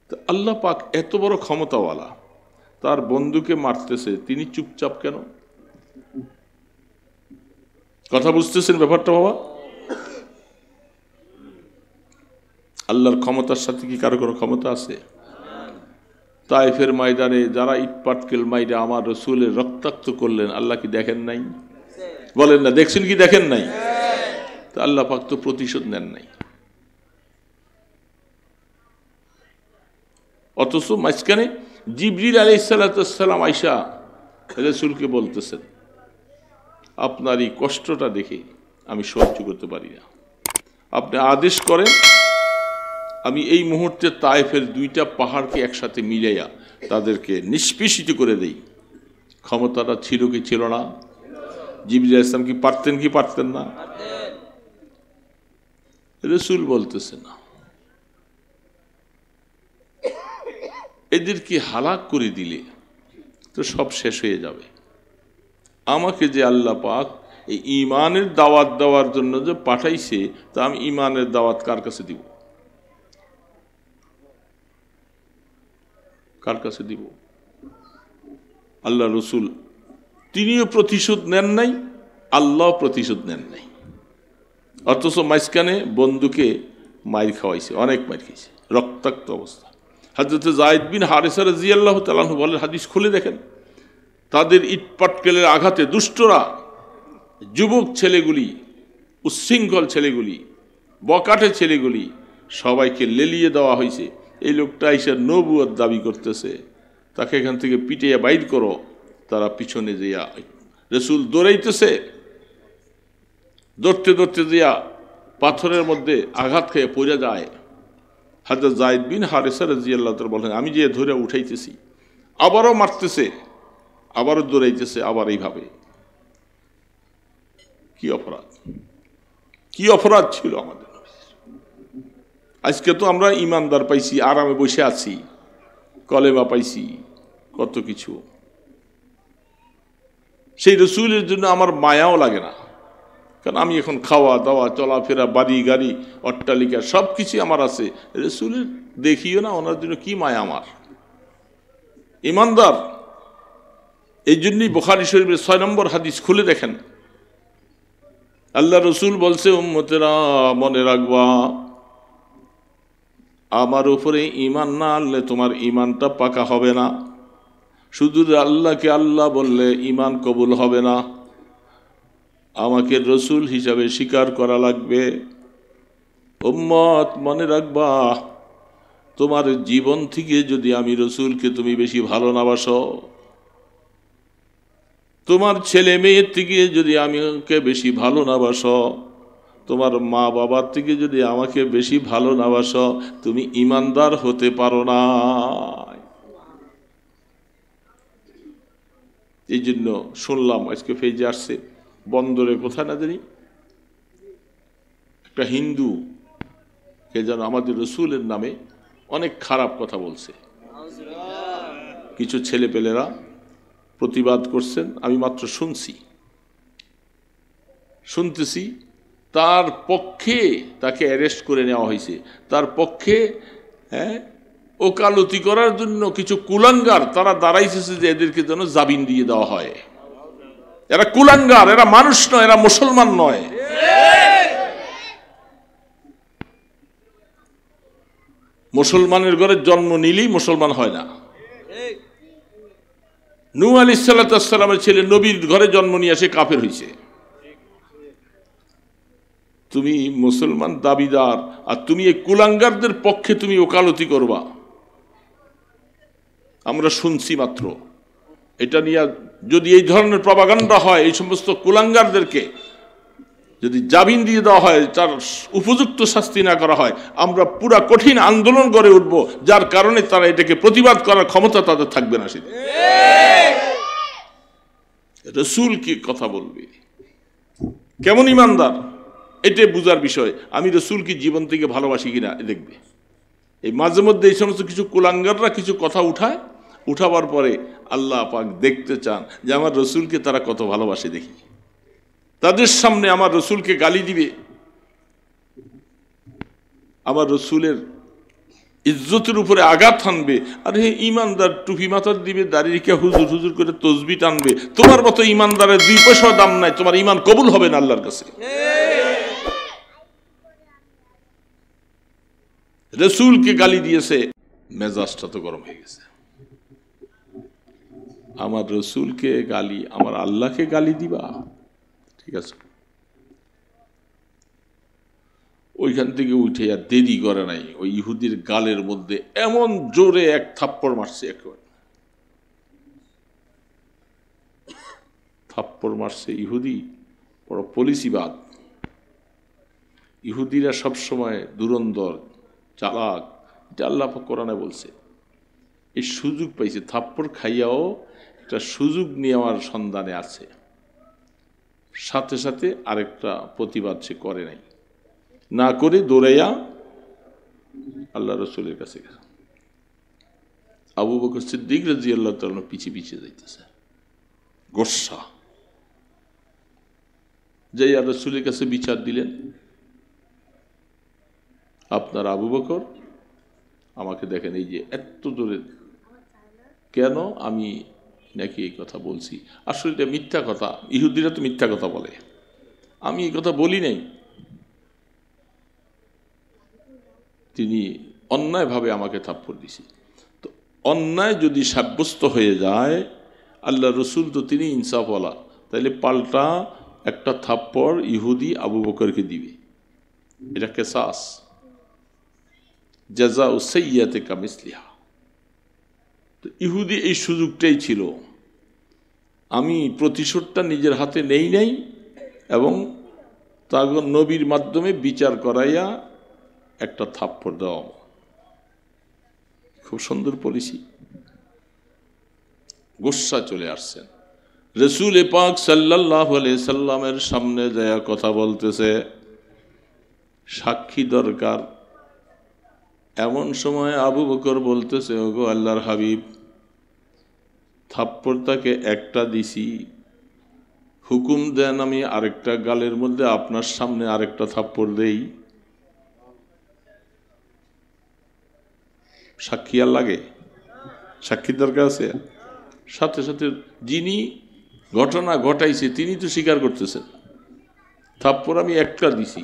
তো আল্লাহ পাক এত বড় ক্ষমতাওয়ালা, তার বন্ধুকে মারতেছে, তিনি চুপচাপ কেন? কথা বুঝতেছেন ব্যাপারটা বাবা? আল্লাহর ক্ষমতার সাথে কি কারো কোনো ক্ষমতা আছে? তায়েফের ময়দানে যারা ইটপাটকেল মাইরে আমার রসুলের রক্তাক্ত করলেন, আল্লাহ কি দেখেন নাই? বলেন না, দেখছেন কি দেখেন নাই? তা আল্লাহ পাক তো প্রতিশোধ নেন নাই। অথচ মাঝখানে জিবরিল আলাইহিস সালাম আয়েশা রাসূলকে বলতেছেন, আপনার এই কষ্টটা দেখে আমি সহ্য করতে পারি না, আপনি আদেশ করেন আমি এই মুহূর্তে তায়েফের দুইটা পাহাড়কে একসাথে মিলাইয়া তাদেরকে নিষ্পেষিত করে দেই। ক্ষমতাটা ছিল কি ছিল না? জিবরিল আলাইহিস সালাম কি পারতেন কি পারতেন না? রাসূল বলতেছেন না, এদেরকে হালাক করে দিলে তো সব শেষ হয়ে যাবে। আমাকে যে আল্লাহ পাক এই ঈমানের দাওয়াত দেওয়ার জন্য যে পাঠাইছে, তা আমি ঈমানের দাওয়াত কার কাছে দিব? কার কাছে দিব? আল্লাহ রসুল তিনিও প্রতিশোধ নেন নাই, আল্লাহ প্রতিশোধ নেন নাই। অথচ মাঝখানে বন্ধুকে মাইর খাওয়াইছে, অনেক মাইর খাইছে, রক্তাক্ত অবস্থা। হযরত যায়েদ বিন হারিসা রাদিয়াল্লাহু তাআলা আনহু বলেন, হাদিস খুলে দেখেন, তাদের ইটপাটকেলের আঘাতে দুষ্টরা, যুবক ছেলেগুলি, উচ্ছৃঙ্খল ছেলেগুলি, বকাটে ছেলেগুলি সবাইকে লেলিয়ে দেওয়া হয়েছে। এই লোকটা এসে নবুয়ত দাবি করতেছে, তাকে এখান থেকে পিটিয়ে বাইর করো। তারা পিছনে যেয়া রাসূল দৌড়াইতেছে, দৌড়তে দৌড়তে যেয়া পাথরের মধ্যে আঘাত খেয়ে পড়ে যায়। হযরত যায়েদ বিন হারিসা রাদিয়াল্লাহু তাআলা বলেন, আমি যে ধরে উঠাইতেছি, আবারও মারতেছে, আবারও দৌড়াইতেছে, আবার এইভাবে। কি অপরাধ, কি অপরাধ ছিল আমাদের। আজকে তো আমরা ইমানদার পাইছি, আরামে বসে আছি, কলেমা পাইছি, কত কিছু। সেই রসুলের জন্য আমার মায়াও লাগে না, কারণ আমি এখন খাওয়া দাওয়া চলাফেরা, বাড়ি গাড়ি অট্টালিকা সব কিছুই আমার আছে। রসুলের দেখিও না, ওনার জন্য কি মায়া আমার। ইমানদার এই জন্যই বুখারী শরীফের 6 নম্বর হাদিস খুলে দেখেন, আল্লাহ রসুল বলছে, উম্মতেরা মনে রাখবা, আমার উপরে ঈমান না আনলে তোমার ঈমানটা পাকা হবে না। শুধু আল্লাহকে আল্লাহ বললে ঈমান কবুল হবে না, আমাকে রসুল হিসাবে স্বীকার করা লাগবে। উম্মত মনে রাখবা, তোমার জীবন থেকে যদি আমি রসুলকে তুমি বেশি ভালো না বাসো, তোমার ছেলে মেয়ের থেকে যদি আমাকে বেশি ভালো না বাসো, তোমার মা বাবার থেকে যদি আমাকে বেশি ভালো না বাসো, তুমি ইমানদার হতে পারো না। এই জন্য শুনলাম আজকে ফেজে আসছে বন্দরে কোথায় না জানি একটা হিন্দু কে যেন আমাদের রসুলের নামে অনেক খারাপ কথা বলছে। কিছু ছেলেপেলেরা প্রতিবাদ করছেন, আমি মাত্র শুনতেছি তার পক্ষে তাকে অ্যারেস্ট করে নেওয়া হয়েছে। তার পক্ষে ওকালতি করার জন্য কিছু কুলাঙ্গার তারা দাঁড়াইছে যে এদেরকে যেন জামিন দিয়ে দেওয়া হয়। এরা কুলাঙ্গার, এরা মানুষ নয়, এরা মুসলমান নয়। মুসলমানের ঘরে জন্ম নিলেই মুসলমান হয় না। নূহ আলাইহিস সালামের ছেলে নবীর ঘরে জন্ম নিয়ে এসে কাফের হয়েছে। তুমি মুসলমান দাবিদার, আর তুমি এই কুলাঙ্গারদের পক্ষে তুমি ওকালতি করবা। আমরা শুনছি মাত্র। এটা নিয়ে যদি এই ধরনের প্রপাগান্ডা হয়, এই সমস্ত কুলাঙ্গারদেরকে যদি জামিন দিয়ে দেওয়া হয়, তার উপযুক্ত শাস্তি না করা হয়, আমরা পুরা কঠিন আন্দোলন গড়ে উঠব, যার কারণে তারা এটাকে প্রতিবাদ করার ক্ষমতা তাদের থাকবে না। সেটা রাসূল কি কথা বলবে, কেমন ইমানদার, এটাই বুঝার বিষয়। আমি রাসূলকে জীবন থেকে ভালোবাসি কিনা দেখবে। এই মাঝে মধ্যে এই সমস্ত কিছু কুলাঙ্গাররা কিছু কথা উঠাবার পরে আল্লাহ পাক দেখতে চান যে আমার রাসূলকে তারা কত ভালোবাসে। দেখি তাদের সামনে আমার রাসূলকে গালি দিবে, আমার রাসূলের ইজ্জতের উপরে আঘাত হানবে। আর হে ইমানদার টুপি মাথার দিবে, দাড়ি রেখে হুজুর হুজুর করে তসবি টানবে, তোমার মতো ইমানদারের 2 পয়সা দাম নাই, তোমার ইমান কবুল হবে না আল্লাহর কাছে। রাসূলকে গালি দিয়েছে, মেজাজটা তো গরম হয়ে গেছে। আমার রাসূলকে গালি, আমার আল্লাহকে গালি দিবা, ঠিক আছে। ওইখান থেকে উঠে আর দেরি করে নাই, ওই ইহুদির গালের মধ্যে এমন জোরে এক থাপ্পড় মারছে, ইহুদি বড় পলিসিবাদ। ইহুদিরা সবসময় দুরন্দর, চালাক, এটা আল্লাহ পাক কোরআনে বলছে। এই সুযোগ পাইছে, থাপ্পড় খাইয়াও একটা সুযোগ নেওয়ার সন্ধানে আছে, সাথে সাথে আরেকটা প্রতিবাদ সে করে নাই, না করে দৌড়াইয়া আল্লাহ রসুলের কাছে গেছে। আবু বকর সিদ্দিক রাদিয়াল্লাহু তাআলা পিছিয়ে যাইতেছে, গোসা যাইয়া রসুলের কাছে বিচার দিলেন, আপনার আবু বকর আমাকে দেখেন এই যে এত দূরে, কেন আমি নাকি এই কথা বলছি? আসলে এটা মিথ্যা কথা, ইহুদিরা তো মিথ্যা কথা বলে, আমি এই কথা বলি নাই। তিনি অন্যায়ভাবে আমাকে থাপ্পড় দিছি। তো অন্যায় যদি সাব্যস্ত হয়ে যায়, আল্লাহ রসুল তো তিনি ইনসাফওয়ালা, তাহলে পাল্টা একটা থাপ্পড় ইহুদি আবু বকরকে দিবে, এটা কিসাস, জাযাউ সাইয়্যাতি কামিসলিহা। তো ইহুদি এই সুযোগটাই ছিল, আমি প্রতিশোধটা নিজের হাতে নেই নাই এবং তার নবীর মাধ্যমে বিচার করাইয়া একটা থাপ্পড় দেওয়া। খুব সুন্দর পলিসি। গোসা চলে আসছেন, রাসূল পাক সাল্লাল্লাহু আলাইহি সাল্লামের সামনে যায় কথা বলতেছে, সাক্ষী দরকার। এমন সময় আবু বকর বলতেছে, ওগো আল্লাহর হাবিব, থাপ্পড় তাকে একটা দিছি, হুকুম দেন আমি আরেকটা গালের মধ্যে আপনার সামনে আরেকটা থাপ্পড় দেই। সাক্ষী আর লাগে? সাক্ষীর দরকার আছে? সাথে সাথে যিনি ঘটনা ঘটাইছে তিনি তো স্বীকার করতেছেন, থাপ্পড় আমি একটা দিছি,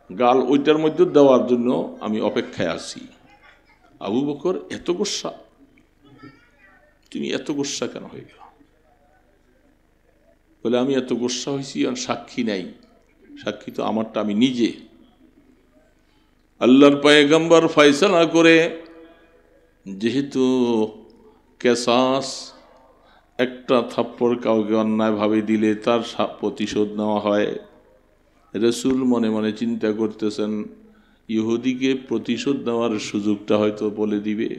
গাল ওইটার মধ্যে দেওয়ার জন্য আমি অপেক্ষায় আছি। আবু বকর এত গোসা, তুমি এত গোসা কেন হয়ে গেল? বলে আমি এত গোসা হয়েছি আর সাক্ষী নাই, সাক্ষী তো আমারটা আমি নিজে। আল্লাহর পয়গম্বর ফয়সালা করে, যেহেতু কেসাস একটা থাপ্পড় কাউকে অন্যায়ভাবে দিলে তার প্রতিশোধ নেওয়া হয়। রাসূল মনে মনে চিন্তা করতেছেন, ইহুদিকে প্রতিশোধ নেওয়ার সুযোগটা হয়তো বলে দিবে।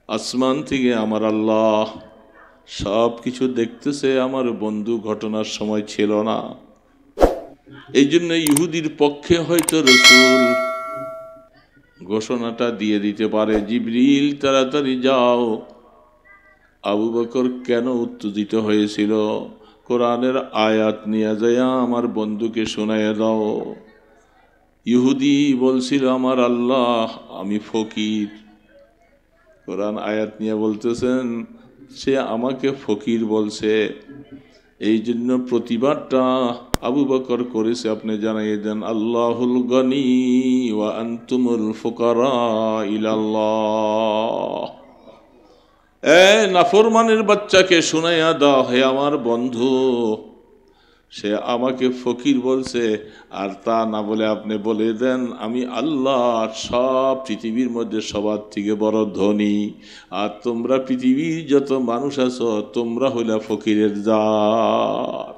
আসমান থেকে আমার আল্লাহ সব কিছু দেখতেছে, আমার বন্ধু ঘটনার সময় ছিল না, এই জন্য ইহুদির পক্ষে হয়তো রাসূল ঘোষণাটা দিয়ে দিতে পারে, জিবরিল তাড়াতাড়ি যাও, আবু বকর কেন উত্তেজিত হয়েছিল কোরআনের আয়াত নিয়ে যায় আমার বন্ধুকে শোনাইয়া দাও। ইহুদি বলছিল আমার আল্লাহ আমি ফকির, কোরআন আয়াত নিয়ে বলতেছেন সে আমাকে ফকির বলছে, এই জন্য প্রতিবাদটা আবু বকর করেছে। আপনি জানাইয়ে দেন, আল্লাহুল গনি ওয়া আনতুমুল ফুকারা ইলাল্লাহ। নাফরমানের বাচ্চাকে শুনাইয়া দাও, হে আমার বন্ধু সে আমাকে ফকির বলছে, আর তা না বলে আপনি বলে দেন আমি আল্লাহ সব পৃথিবীর মধ্যে সবার থেকে বড় ধনী, আর তোমরা পৃথিবীর যত মানুষ আছো তোমরা হইলা ফকিরের জাত।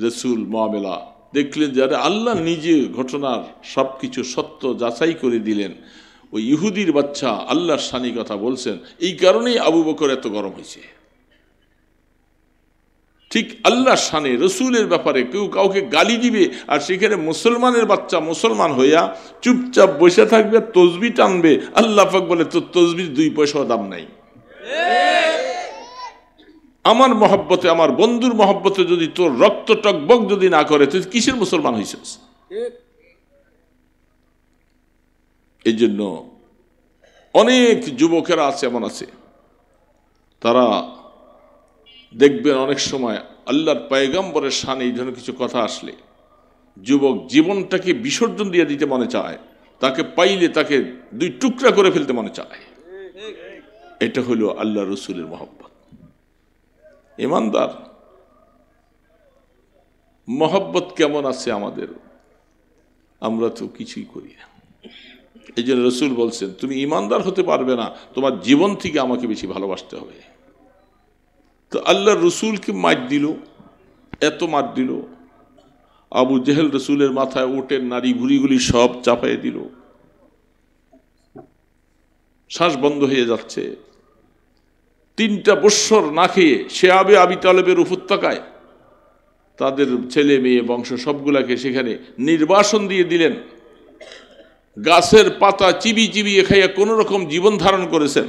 রাসূল মামলা দেখলেন যে আল্লাহ নিজে ঘটনার সবকিছু সত্য যাচাই করে দিলেন, ওই ইহুদির বাচ্চা আল্লাহর শানি কথা বলছেন, এই কারণেই আবু বকর এত গরম হয়েছে। ঠিক আল্লাহর শানে রসুলের ব্যাপারে কেউ কাউকে গালি দিবে আর সেখানে মুসলমানের বাচ্চা মুসলমান হইয়া চুপচাপ বসে থাকবে, তসবি টানবে, আল্লাহ পাক বলে তোর তসবির 2 পয়সাও দাম নাই। আমার মহব্বতে, আমার বন্ধুর মহব্বতে যদি তোর রক্ত টকবক যদি না করে তুই কিসের মুসলমান হইছিস? এই জন্য অনেক যুবকেরা আছে, এমন আছে তারা দেখবেন অনেক সময় আল্লাহর পয়গম্বরের শানে এই ধরনের কিছু কথা আসলে যুবক জীবনটাকে বিসর্জন দিয়ে দিতে মনে চায়, তাকে পাইলে তাকে 2 টুকরা করে ফেলতে মনে চায়। এটা হলো আল্লাহ রসুলের মহব্বত। ইমানদার মহব্বত কেমন আছে আমাদের? আমরা তো কিছুই করি না। এই জন্য রসুল বলছেন তুমি ইমানদার হতে পারবে না, তোমার জীবন থেকে আমাকে বেশি ভালোবাসতে হবে। তো আল্লাহ রসুলকে মার দিল, এত মার দিল, আবু জেহেল রসুলের মাথায় ওটের নারী ভুড়িগুলি সব চাপাই দিল, শ্বাস বন্ধ হয়ে যাচ্ছে। 3টা বৎসর না খেয়ে সে আবি তালেবের উপত্যকায় তাদের ছেলে মেয়ে বংশ সবগুলাকে সেখানে নির্বাসন দিয়ে দিলেন, গাছের পাতা চিবিয়ে খাইয়া কোন রকম জীবন ধারণ করেছেন।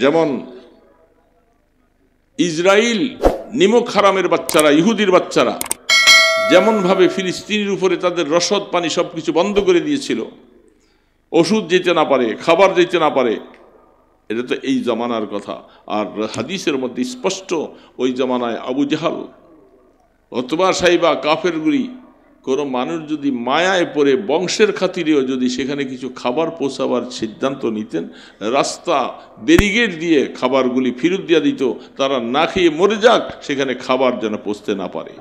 যেমন ইসরায়েল নিমক হারামের বাচ্চারা, ইহুদির বাচ্চারা যেমন ভাবে ফিলিস্তিনের উপরে তাদের রসদ পানি সবকিছু বন্ধ করে দিয়েছিল, ওষুধ যেতে না পারে, খাবার যেতে না পারে, এটা তো এই জামানার কথা। আর হাদিসের মধ্যে স্পষ্ট ওই জামানায় আবু জাহাল অথবা সাইবা কাফেরগুলি কোনো মানুষ যদি মায়ায় পড়ে বংশের খাতিরেও যদি সেখানে কিছু খাবার পৌঁছাবার সিদ্ধান্ত নিতেন, রাস্তা ব্যারিকেড দিয়ে খাবারগুলি ফেরত দিয়ে দিত, তারা না খেয়ে মরে যাক, সেখানে খাবার যেন পৌঁছতে না পারে।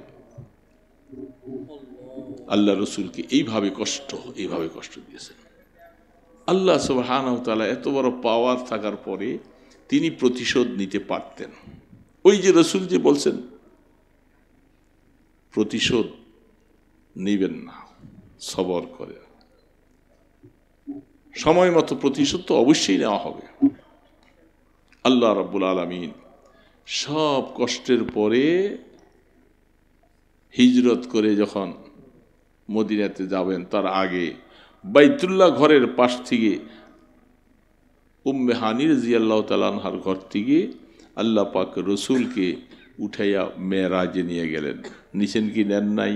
আল্লাহ রসুলকে এইভাবে কষ্ট দিয়েছেন। আল্লাহ সুবহানাহু ওয়া তাআলা এত বড় পাওয়ার থাকার পরে তিনি প্রতিশোধ নিতে পারতেন। ওই যে রসুল যে বলছেন প্রতিশোধ নিবেন না, সবর করে, সময় মতো প্রতিশোধ তো অবশ্যই নেওয়া হবে। আল্লাহ রাব্বুল আলামিন সব কষ্টের পরে হিজরত করে যখন মদিনাতে যাবেন, তার আগে বাইতুল্লাহ ঘরের পাশ থেকে উম্মে হানি রাদিয়াল্লাহু তাআলা আনহার ঘর থেকে আল্লাহ পাক রসুলকে উঠাইয়া মেরাজে নিয়ে গেলেন। নিছেন কি নেন নাই?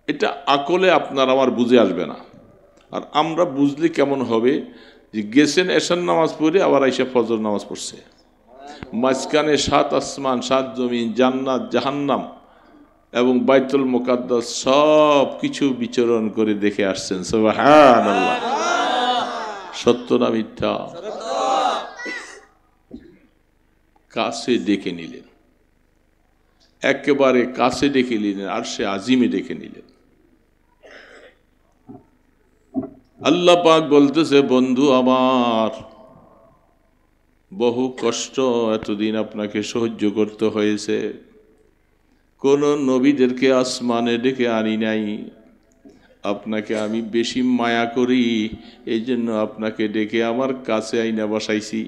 এটা আকলে আপনার আমার বুঝে আসবে না। আর আমরা বুঝলে কেমন হবে যে গেছেন এশার নামাজ পড়ে আবার আইসা ফজর নামাজ পড়ছে, মাঝখানে 7 আসমান 7 জমিন, জান্নাত জাহান্নাম এবং বাইতুল মুকাদ্দাস সব কিছু বিচরণ করে দেখে আসছেন। সুবহানাল্লাহ। সত্য না মিথ্যা? কাছে ডেকে নিলেন, একেবারে কাছে ডেকে নিলেন, আর সে আজিমে ডেকে নিলেন। আল্লাহ পাক বলতেছে, বন্ধু আমার, বহু কষ্ট এতদিন আপনাকে সহ্য করতে হয়েছে। কোন নবীদেরকে আসমানে ডেকে আনি নাই, আপনাকে আমি বেশি মায়া করি, এই জন্য আপনাকে ডেকে আমার কাছে আইনা বসাইছি,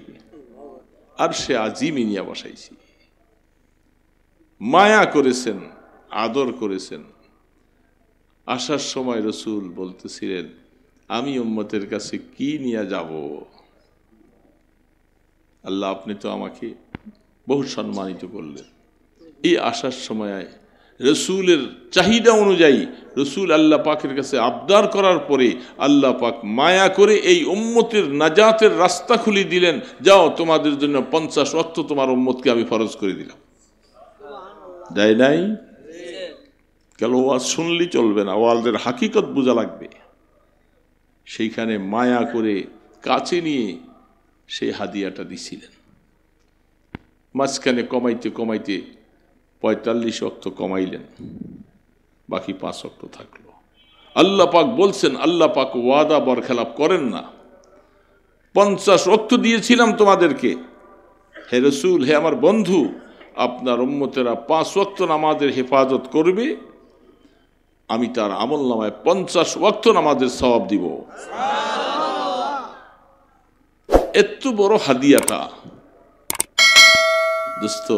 আর সে আজিমই নিয়ে বসাইছি। মায়া করেছেন, আদর করেছেন। আসার সময় রসুল বলতেছিলেন, আমি উম্মতের কাছে কি নিয়ে যাব? আল্লাহ, আপনি তো আমাকে বহু সম্মানিত করলেন। এই আসার সময় রসুলের চাহিদা অনুযায়ী রসুল আল্লাহ পাকের কাছে আবদার করার পরে আল্লাহ পাক মায়া করে এই উম্মতের নাজাতের রাস্তা খুলে দিলেন। যাও, তোমাদের জন্য 50 ওয়াক্ত তোমার উম্মতকে আমি ফরজ করে দিলাম। দেয় নাই? কেন ওয়াজ শুনলেই চলবে না, ওয়াজের হাকিকত বোঝা লাগবে। সেইখানে মায়া করে কাছে নিয়ে সেই হাদিয়াটা দিছিলেন। মাঝখানে কমাইতে কমাইতে 45 ওয়াক্ত কমাইলেন, বাকি 5 ওয়াক্ত থাকলো। আল্লাহ পাক বলছেন, আল্লাহ পাক ওয়াদা বরখেলাপ করেন না। 50 ওয়াক্ত দিয়েছিলাম তোমাদেরকে, হে রসুল, হে আমার বন্ধু, আপনার উম্মতেরা 5 ওয়াক্ত নামাজের হেফাজত করবে, আমি তার আমল নামায় 50 ওয়াক্ত নামাজের সওয়াব দিব। এত বড় হাদিয়াটা দোস্ত,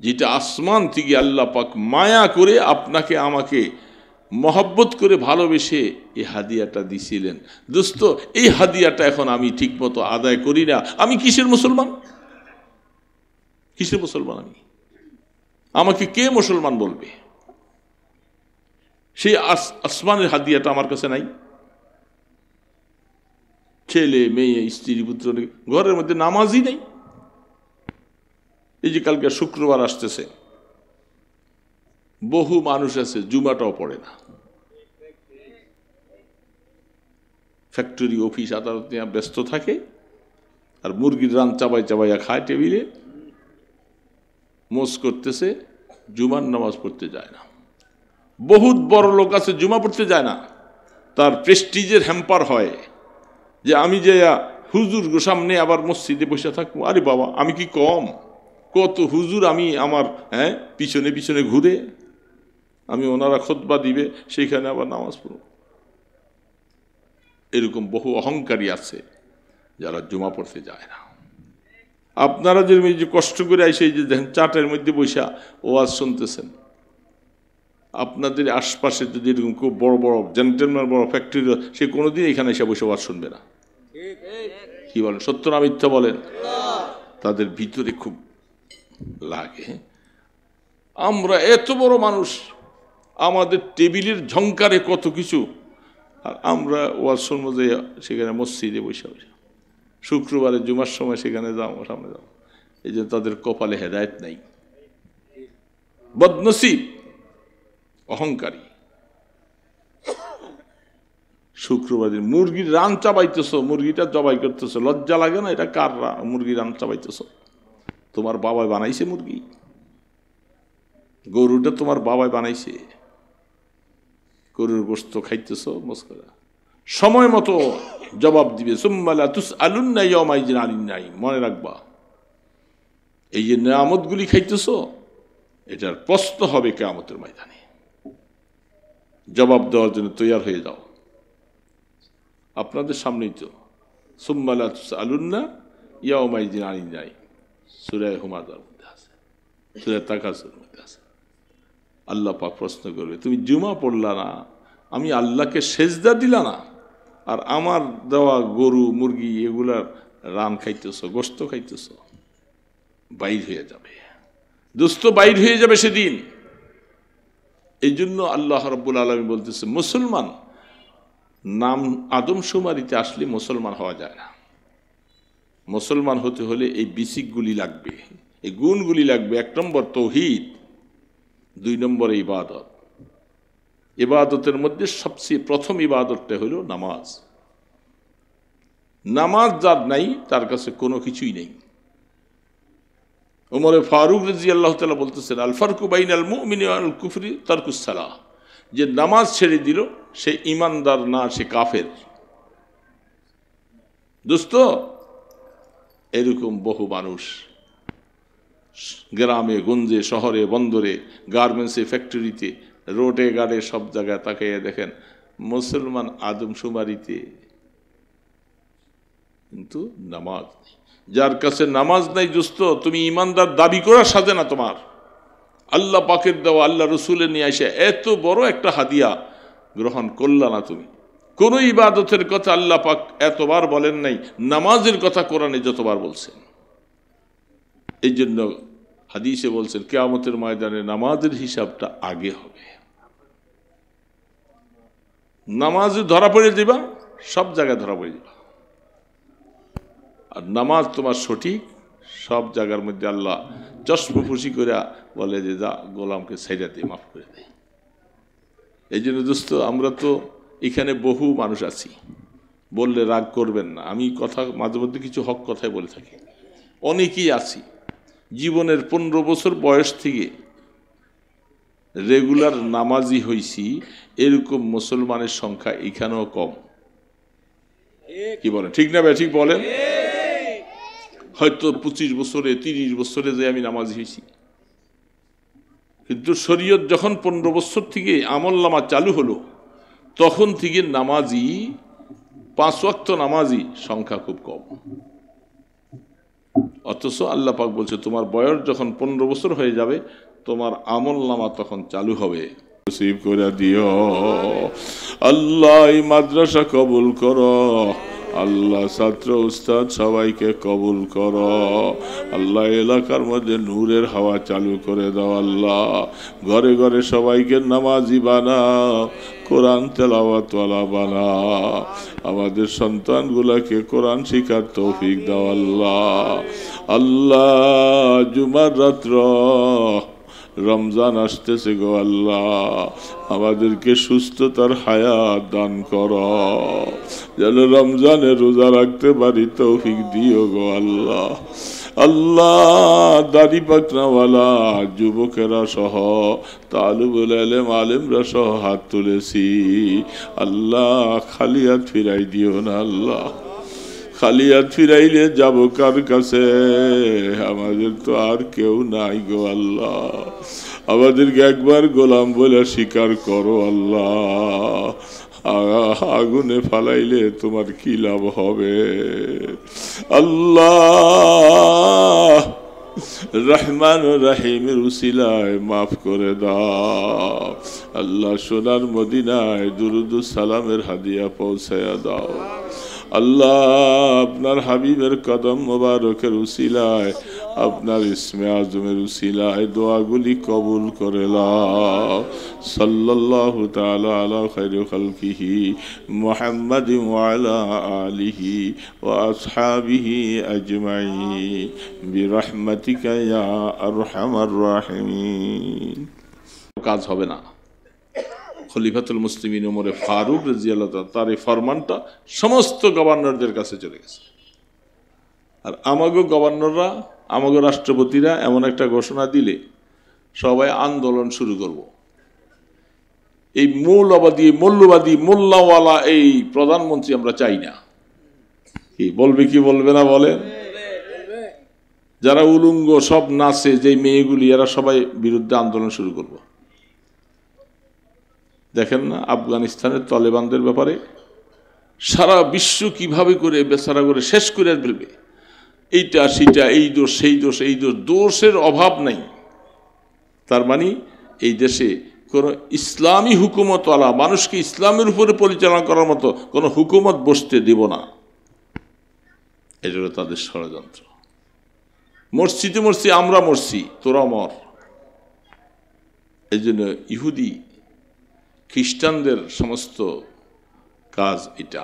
যেটা আসমান থেকে আল্লাহ পাক মায়া করে আপনাকে আমাকে মহব্বত করে ভালোবেসে এই হাদিয়াটা দিছিলেন। দোস্ত, এই হাদিয়াটা এখন আমি ঠিক মতো আদায় করি না, আমি কিসের মুসলমান? কিসের মুসলমান আমি? আমাকে কে মুসলমান বলবে? সেই আসমানের হাদিয়াটা আমার কাছে নাই। ছেলে মেয়ে স্ত্রী পুত্র, ঘরের মধ্যে নামাজই নেই। এই যে কালকে শুক্রবার আসতেছে, বহু মানুষ আছে জুমাটাও পড়ে না। ফ্যাক্টরি, অফিস, আদালত নিয়ে ব্যস্ত থাকে, আর মুরগির রান চাবাই চাবাইয়া খায় টেবিলে, মোজ করতেছে, জুমার নামাজ পড়তে যায় না। বহুত বড় লোক আছে, জুমা পড়তে যায় না। তার প্রেস্টিজের হ্যাম্পার হয় যে আমি যে হুজুর সামনে আবার মসজিদে বসে থাকবো। আরে বাবা, আমি কি কম? কত হুজুর আমি আমার পিছনে পিছনে ঘুরে, আমি ওনারা খুতবা দিবে, সেইখানে আবার নামাজ পড়ব। এরকম বহু অহংকারী আছে যারা জুমা পড়তে যায় না। আপনারা যে কষ্ট করে আইসে এই যে দেখেন চাটের মধ্যে বসা ওয়াজ শুনতেছেন, আপনাদের আশপাশে যদি এরকম খুব বড় বড় জেন্টেলম্যান, বড় ফ্যাক্টরি, সে কোনোদিন এখানে এসে বসে ওয়াজ শুনবে না। কি বলেন, সত্য না মিথ্যা বলেন? তাদের ভিতরে খুব লাগে। আমরা এত বড় মানুষ, আমাদের টেবিলের ঝংকারে কত কিছু, আর আমরা ওয়াজ শুনবো যে সেখানে মসজিদে বসে বসে। শুক্রবারে জুমার সময় সেখানে যাও, সামনে যাও। এই যে তাদের কপালে হেদায়েত নাই, বদনসিব, অহংকারী। শুক্রবারে মুরগির রান চাবাইতেছ, মুরগিটা জবাই করতেছ, লজ্জা লাগে না? এটা কার মুরগির রান চাবাইতেছ? তোমার বাবাই বানাইছে মুরগি? গরুটা তোমার বাবাই বানাইছে? গরুর গোশত খাইতেছ মস্করা। সময় মতো জবাব দিবে। সুম্মালা তুসআলুন্না ইয়াওমাইযিন আনিন নাঈম। মনে রাখবা, এই যে নিয়ামতগুলি খাইতেছ, এটার প্রশ্ন হবে কিয়ামতের ময়দানে। জবাব দেওয়ার জন্য তৈয়ার হয়ে যাও। আপনাদের সামনেই তো সুম্মালা তুসআলুন্না ইয়াওমাইযিন আনিন নাঈম, সূরা হুমাযার মধ্যে আছে, সূরা তাকাসুর মধ্যে আছে। আল্লাহ পাক প্রশ্ন করবে, তুমি জুমা পড়লা না, আমি আল্লাহকে সেজদা দিলা না, আর আমার দেওয়া গরু মুরগি এগুলার রান খাইতেছ, গোশত খাইতেছ। বাইর হয়ে যাবে দোস্ত, বাইর হয়ে যাবে সেদিন। এই জন্য আল্লাহ রাব্বুল আলামিন বলতেছে, মুসলমান নাম আদমশুমারিতে আসলে মুসলমান হওয়া যায় না। মুসলমান হতে হলে এই বিসিকগুলি লাগবে, এই গুণগুলি লাগবে। 1 নম্বর তাওহীদ, 2 নম্বরে ইবাদত। ইবাদতের মধ্যে সবচেয়ে প্রথম ইবাদতটা হলো নামাজ। নামাজ যার নাই, তার কাছে কোনো কিছুই নেই। ওমর ফারুক রাদিয়াল্লাহু তাআলা বলতেছেন, আল ফারকু বাইনাল মুমিনি ওয়াল কুফরি তারকুস সালাহ। যে নামাজ ছেড়ে দিল সে ইমানদার না, সে কাফের। দোস্ত, এরকম বহু মানুষ গ্রামে গঞ্জে শহরে বন্দরে গার্মেন্টসে ফ্যাক্টরিতে রোডে গাড়ে সব জায়গায় তাকিয়ে দেখেন মুসলমান আদমশুমারিতে, কিন্তু নামাজ নেই। যার কাছে নামাজ নাই দোস্ত, তুমি ইমানদার দাবি করার সাথে না। তোমার আল্লাহ পাকের দেওয়া, আল্লাহ রসুলের নিয়ে আসে এত বড় একটা হাদিয়া গ্রহণ করলা না তুমি। কোন ইবাদতের কথা আল্লাহ পাক এতবার বলেন নাই, নামাজের কথা কোরআনে যতবার বলছেন। এই জন্য হাদিসে বলছেন কিয়ামতের ময়দানে নামাজের হিসাবটা আগে হবে। নামাজে ধরা পড়ে যাবা, সব জায়গায় ধরা পড়ে যাবা। আর নামাজ তোমার সঠিক, সব জায়গার মধ্যে আল্লাহ চশমা ফুসি করে বলে যে যা গোলামকে ছাইড়া দিয়ে মাফ করে দেয়। এই জন্য দোস্ত, আমরা তো এখানে বহু মানুষ আছি, বললে রাগ করবেন না, আমি কথা মাঝে মধ্যে কিছু হক কথাই বলে থাকি। অনেকেই আছি জীবনের 15 বছর বয়স থেকে রেগুলার নামাজি হইছি, এরকম মুসলমানের সংখ্যা এখানেও কম। কি বলেন, ঠিক না ভাই? ঠিক বলেন। হয়তো 25 বছরে 30 বছরে যে আমি নামাজি হয়েছি, কিন্তু শরীয়ত যখন 15 বছর থেকে আমলনামা চালু হলো, তখন থেকে নামাজি 5 ওয়াক্ত নামাজি সংখ্যা খুব কম। অথচ আল্লাহ পাক বলছে তোমার বয়স যখন 15 বছর হয়ে যাবে, তোমার আমলনামা তখন চালু হবে। নসিব করে দিও আল্লাহ, এই মাদ্রাসা কবুল করো আল্লাহ, ছাত্র উস্তাদ সবাইকে কবুল করো আল্লাহ, এলাকার মধ্যে নূরের হাওয়া চালু করে দাও আল্লাহ, ঘরে ঘরে সবাইকে নামাজি বানাও, কোরআন তেলাওয়াতওয়ালা বানাও, আমাদের সন্তানগুলাকে কোরআন শিখার তৌফিক দাও আল্লাহ। আল্লাহ, জুমার রাত্র রমজান আসতেছে গো আল্লাহ, আমাদেরকে সুস্থতার হায়াত দান করো, যেন রমজানে রোজা রাখতে পারি তৌফিক দিও গো আল্লাহ। আল্লাহ, দাড়ি পাকনাওয়ালা যুবকেরা সহ তালিবুল ইলম আলেমরা সহ হাত তুলেছি আল্লাহ, খালি হাত ফিরাই দিও না আল্লাহ। খালি হাত ফিরাইলে যাব কার কাছে? আমাদের তো আর কেউ নাই গো আল্লাহ, আমাদেরকে একবার গোলাম বলে স্বীকার করো আল্লাহ। আগুনে ফালাইলে তোমার কি লাভ হবে আল্লাহ? রহমান ও রহিমের উসিলায় মাফ করে দাও আল্লাহ, সোনার মদিনায় দুরুদ সালামের হাদিয়া পৌঁছায়া দাও আল্লাহ। আপনার হাবিবের কদম মোবারকের উসিলায়, আপনার ইসমে আজমের উসিলায় দোয়াগুলি কবুল করে লাও। সাল্লাল্লাহু তাআলা আলা খায়রি খালকিহি মুহাম্মাদিন ওয়া আলা আলিহি ওয়া আসহাবিহি আজমাইন বিরহমাতিকা ইয়া আরহামার রাহিমিন। কাজ হবে না। খলিফাতুল মুসলিমিন ওমরে ফারুক রাদিয়াল্লাহু তাআলা, তার এই ফরমানটা সমস্ত গভর্নরদের কাছে চলে গেছে। আর আমাগো গভর্নররা, আমাগো রাষ্ট্রপতিরা এমন একটা ঘোষণা দিলে সবাই আন্দোলন শুরু করব। এই মৌলবাদী মোল্লাওয়ালা এই প্রধানমন্ত্রী আমরা চাই না। কি বলবে কি বলবে না বলেন? যারা উলঙ্গ সব নাচে যে মেয়েগুলি, এরা সবাই বিরুদ্ধে আন্দোলন শুরু করব। দেখেন না আফগানিস্তানের তালেবানদের ব্যাপারে সারা বিশ্ব কিভাবে করে বেচারা করে শেষ করে ফেলবে। এইটা সেটা, এই দোষ সেই দোষ, এই দোষ, দোষের অভাব নাই। তার মানে এই দেশে কোনো ইসলামী হুকুমতওয়ালা মানুষকে ইসলামের উপরে পরিচালনা করার মতো কোনো হুকুমত বসতে দেব না, এটা হলো তাদের ষড়যন্ত্র। মরছি আমরা মরছি, তোরা মর। এই জন্য ইহুদি খ্রিস্টানদের সমস্ত কাজ এটা।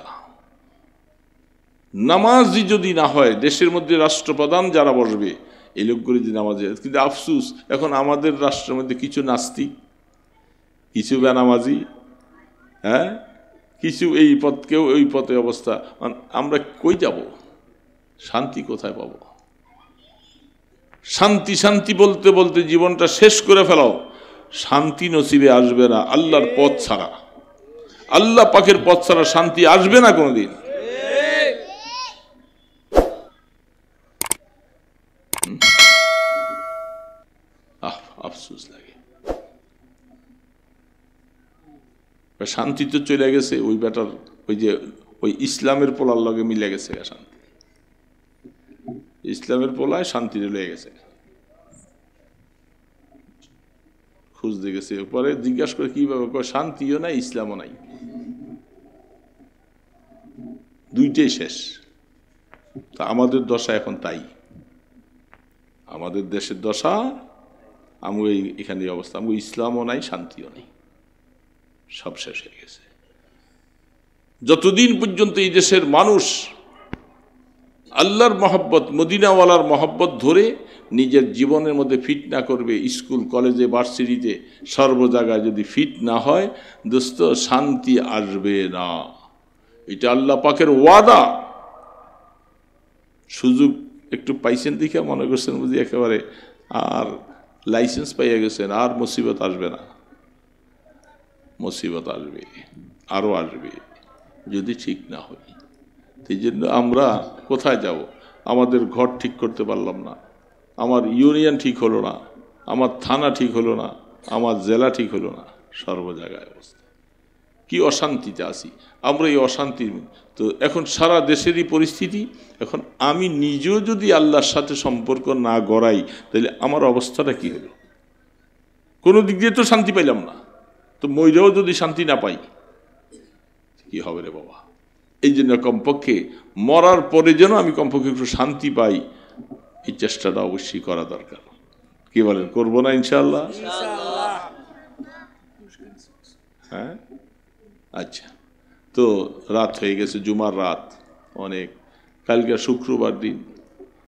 নামাজি যদি না হয়, দেশের মধ্যে রাষ্ট্রপ্রধান যারা বসবে এই লোকগুলি যদি নামাজি, কিন্তু আফসুস এখন আমাদের রাষ্ট্রের মধ্যে কিছু নাস্তিক, কিছু বেনামাজি, হ্যাঁ, কিছু এই পথ, কেউ ওই পথে অবস্থা। আমরা কই যাব? শান্তি কোথায় পাব? শান্তি শান্তি বলতে বলতে জীবনটা শেষ করে ফেলাও, শান্তি নসিবে আসবে না আল্লাহর পথ ছাড়া। আল্লাহ পাকের পথ ছাড়া শান্তি আসবে না কোনোদিন। আফসোস লাগে। শান্তি তো চলে গেছে, ওই বেটার ওই ইসলামের পোলার লগে মিলে গেছে শান্তি, ইসলামের পোলায় শান্তি চলে গেছে। খুঁজতে গেছে, পরে জিজ্ঞাসা করে কিভাবে, শান্তিও নাই ইসলামও নাই, দুইটাই শেষ। তা আমাদের দশা এখন তাই, আমাদের দেশের দশা, আমি এখানে অবস্থা, আমি ইসলামও নাই শান্তিও নেই, সব শেষ হয়ে গেছে। যতদিন পর্যন্ত এই দেশের মানুষ আল্লাহর মহব্বত, মদিনাওয়ালার মহব্বত ধরে নিজের জীবনের মধ্যে ফিট না করবে, স্কুল কলেজে ভার্সিটিতে সর্ব জায়গায় যদি ফিট না হয়, দোস্ত শান্তি আসবে না। এটা আল্লাহ পাকের ওয়াদা। সুযোগ একটু পাইছেন দেখে মনে করছেন বুঝি একেবারে আর লাইসেন্স পাইয়া গেছেন, আর মুসিবত আসবে না। মুসিবত আসবে, আরো আসবে যদি ঠিক না হই। এই জন্য আমরা কোথায় যাব? আমাদের ঘর ঠিক করতে পারলাম না, আমার ইউনিয়ন ঠিক হলো না, আমার থানা ঠিক হলো না, আমার জেলা ঠিক হলো না, সর্ব জায়গায় অবস্থা কি অশান্তিতে আছি আমরা। এই অশান্তির তো এখন সারা দেশেরই পরিস্থিতি। এখন আমি নিজেও যদি আল্লাহর সাথে সম্পর্ক না গড়াই, তাহলে আমার অবস্থাটা কি হলো? কোনো দিক দিয়ে তো শান্তি পাইলাম না, তো মইরাও যদি শান্তি না পাই কি হবে রে বাবা? এই জন্য কমপক্ষে মরার পরে যেন আমি কমপক্ষে একটু শান্তি পাই, এই চেষ্টাটা অবশ্যই করা দরকার। কি বলেন, করবো না ইনশাআল্লাহ? হ্যাঁ, আচ্ছা। তো রাত হয়ে গেছে, জুমার রাত অনেক, কালকে শুক্রবার দিন।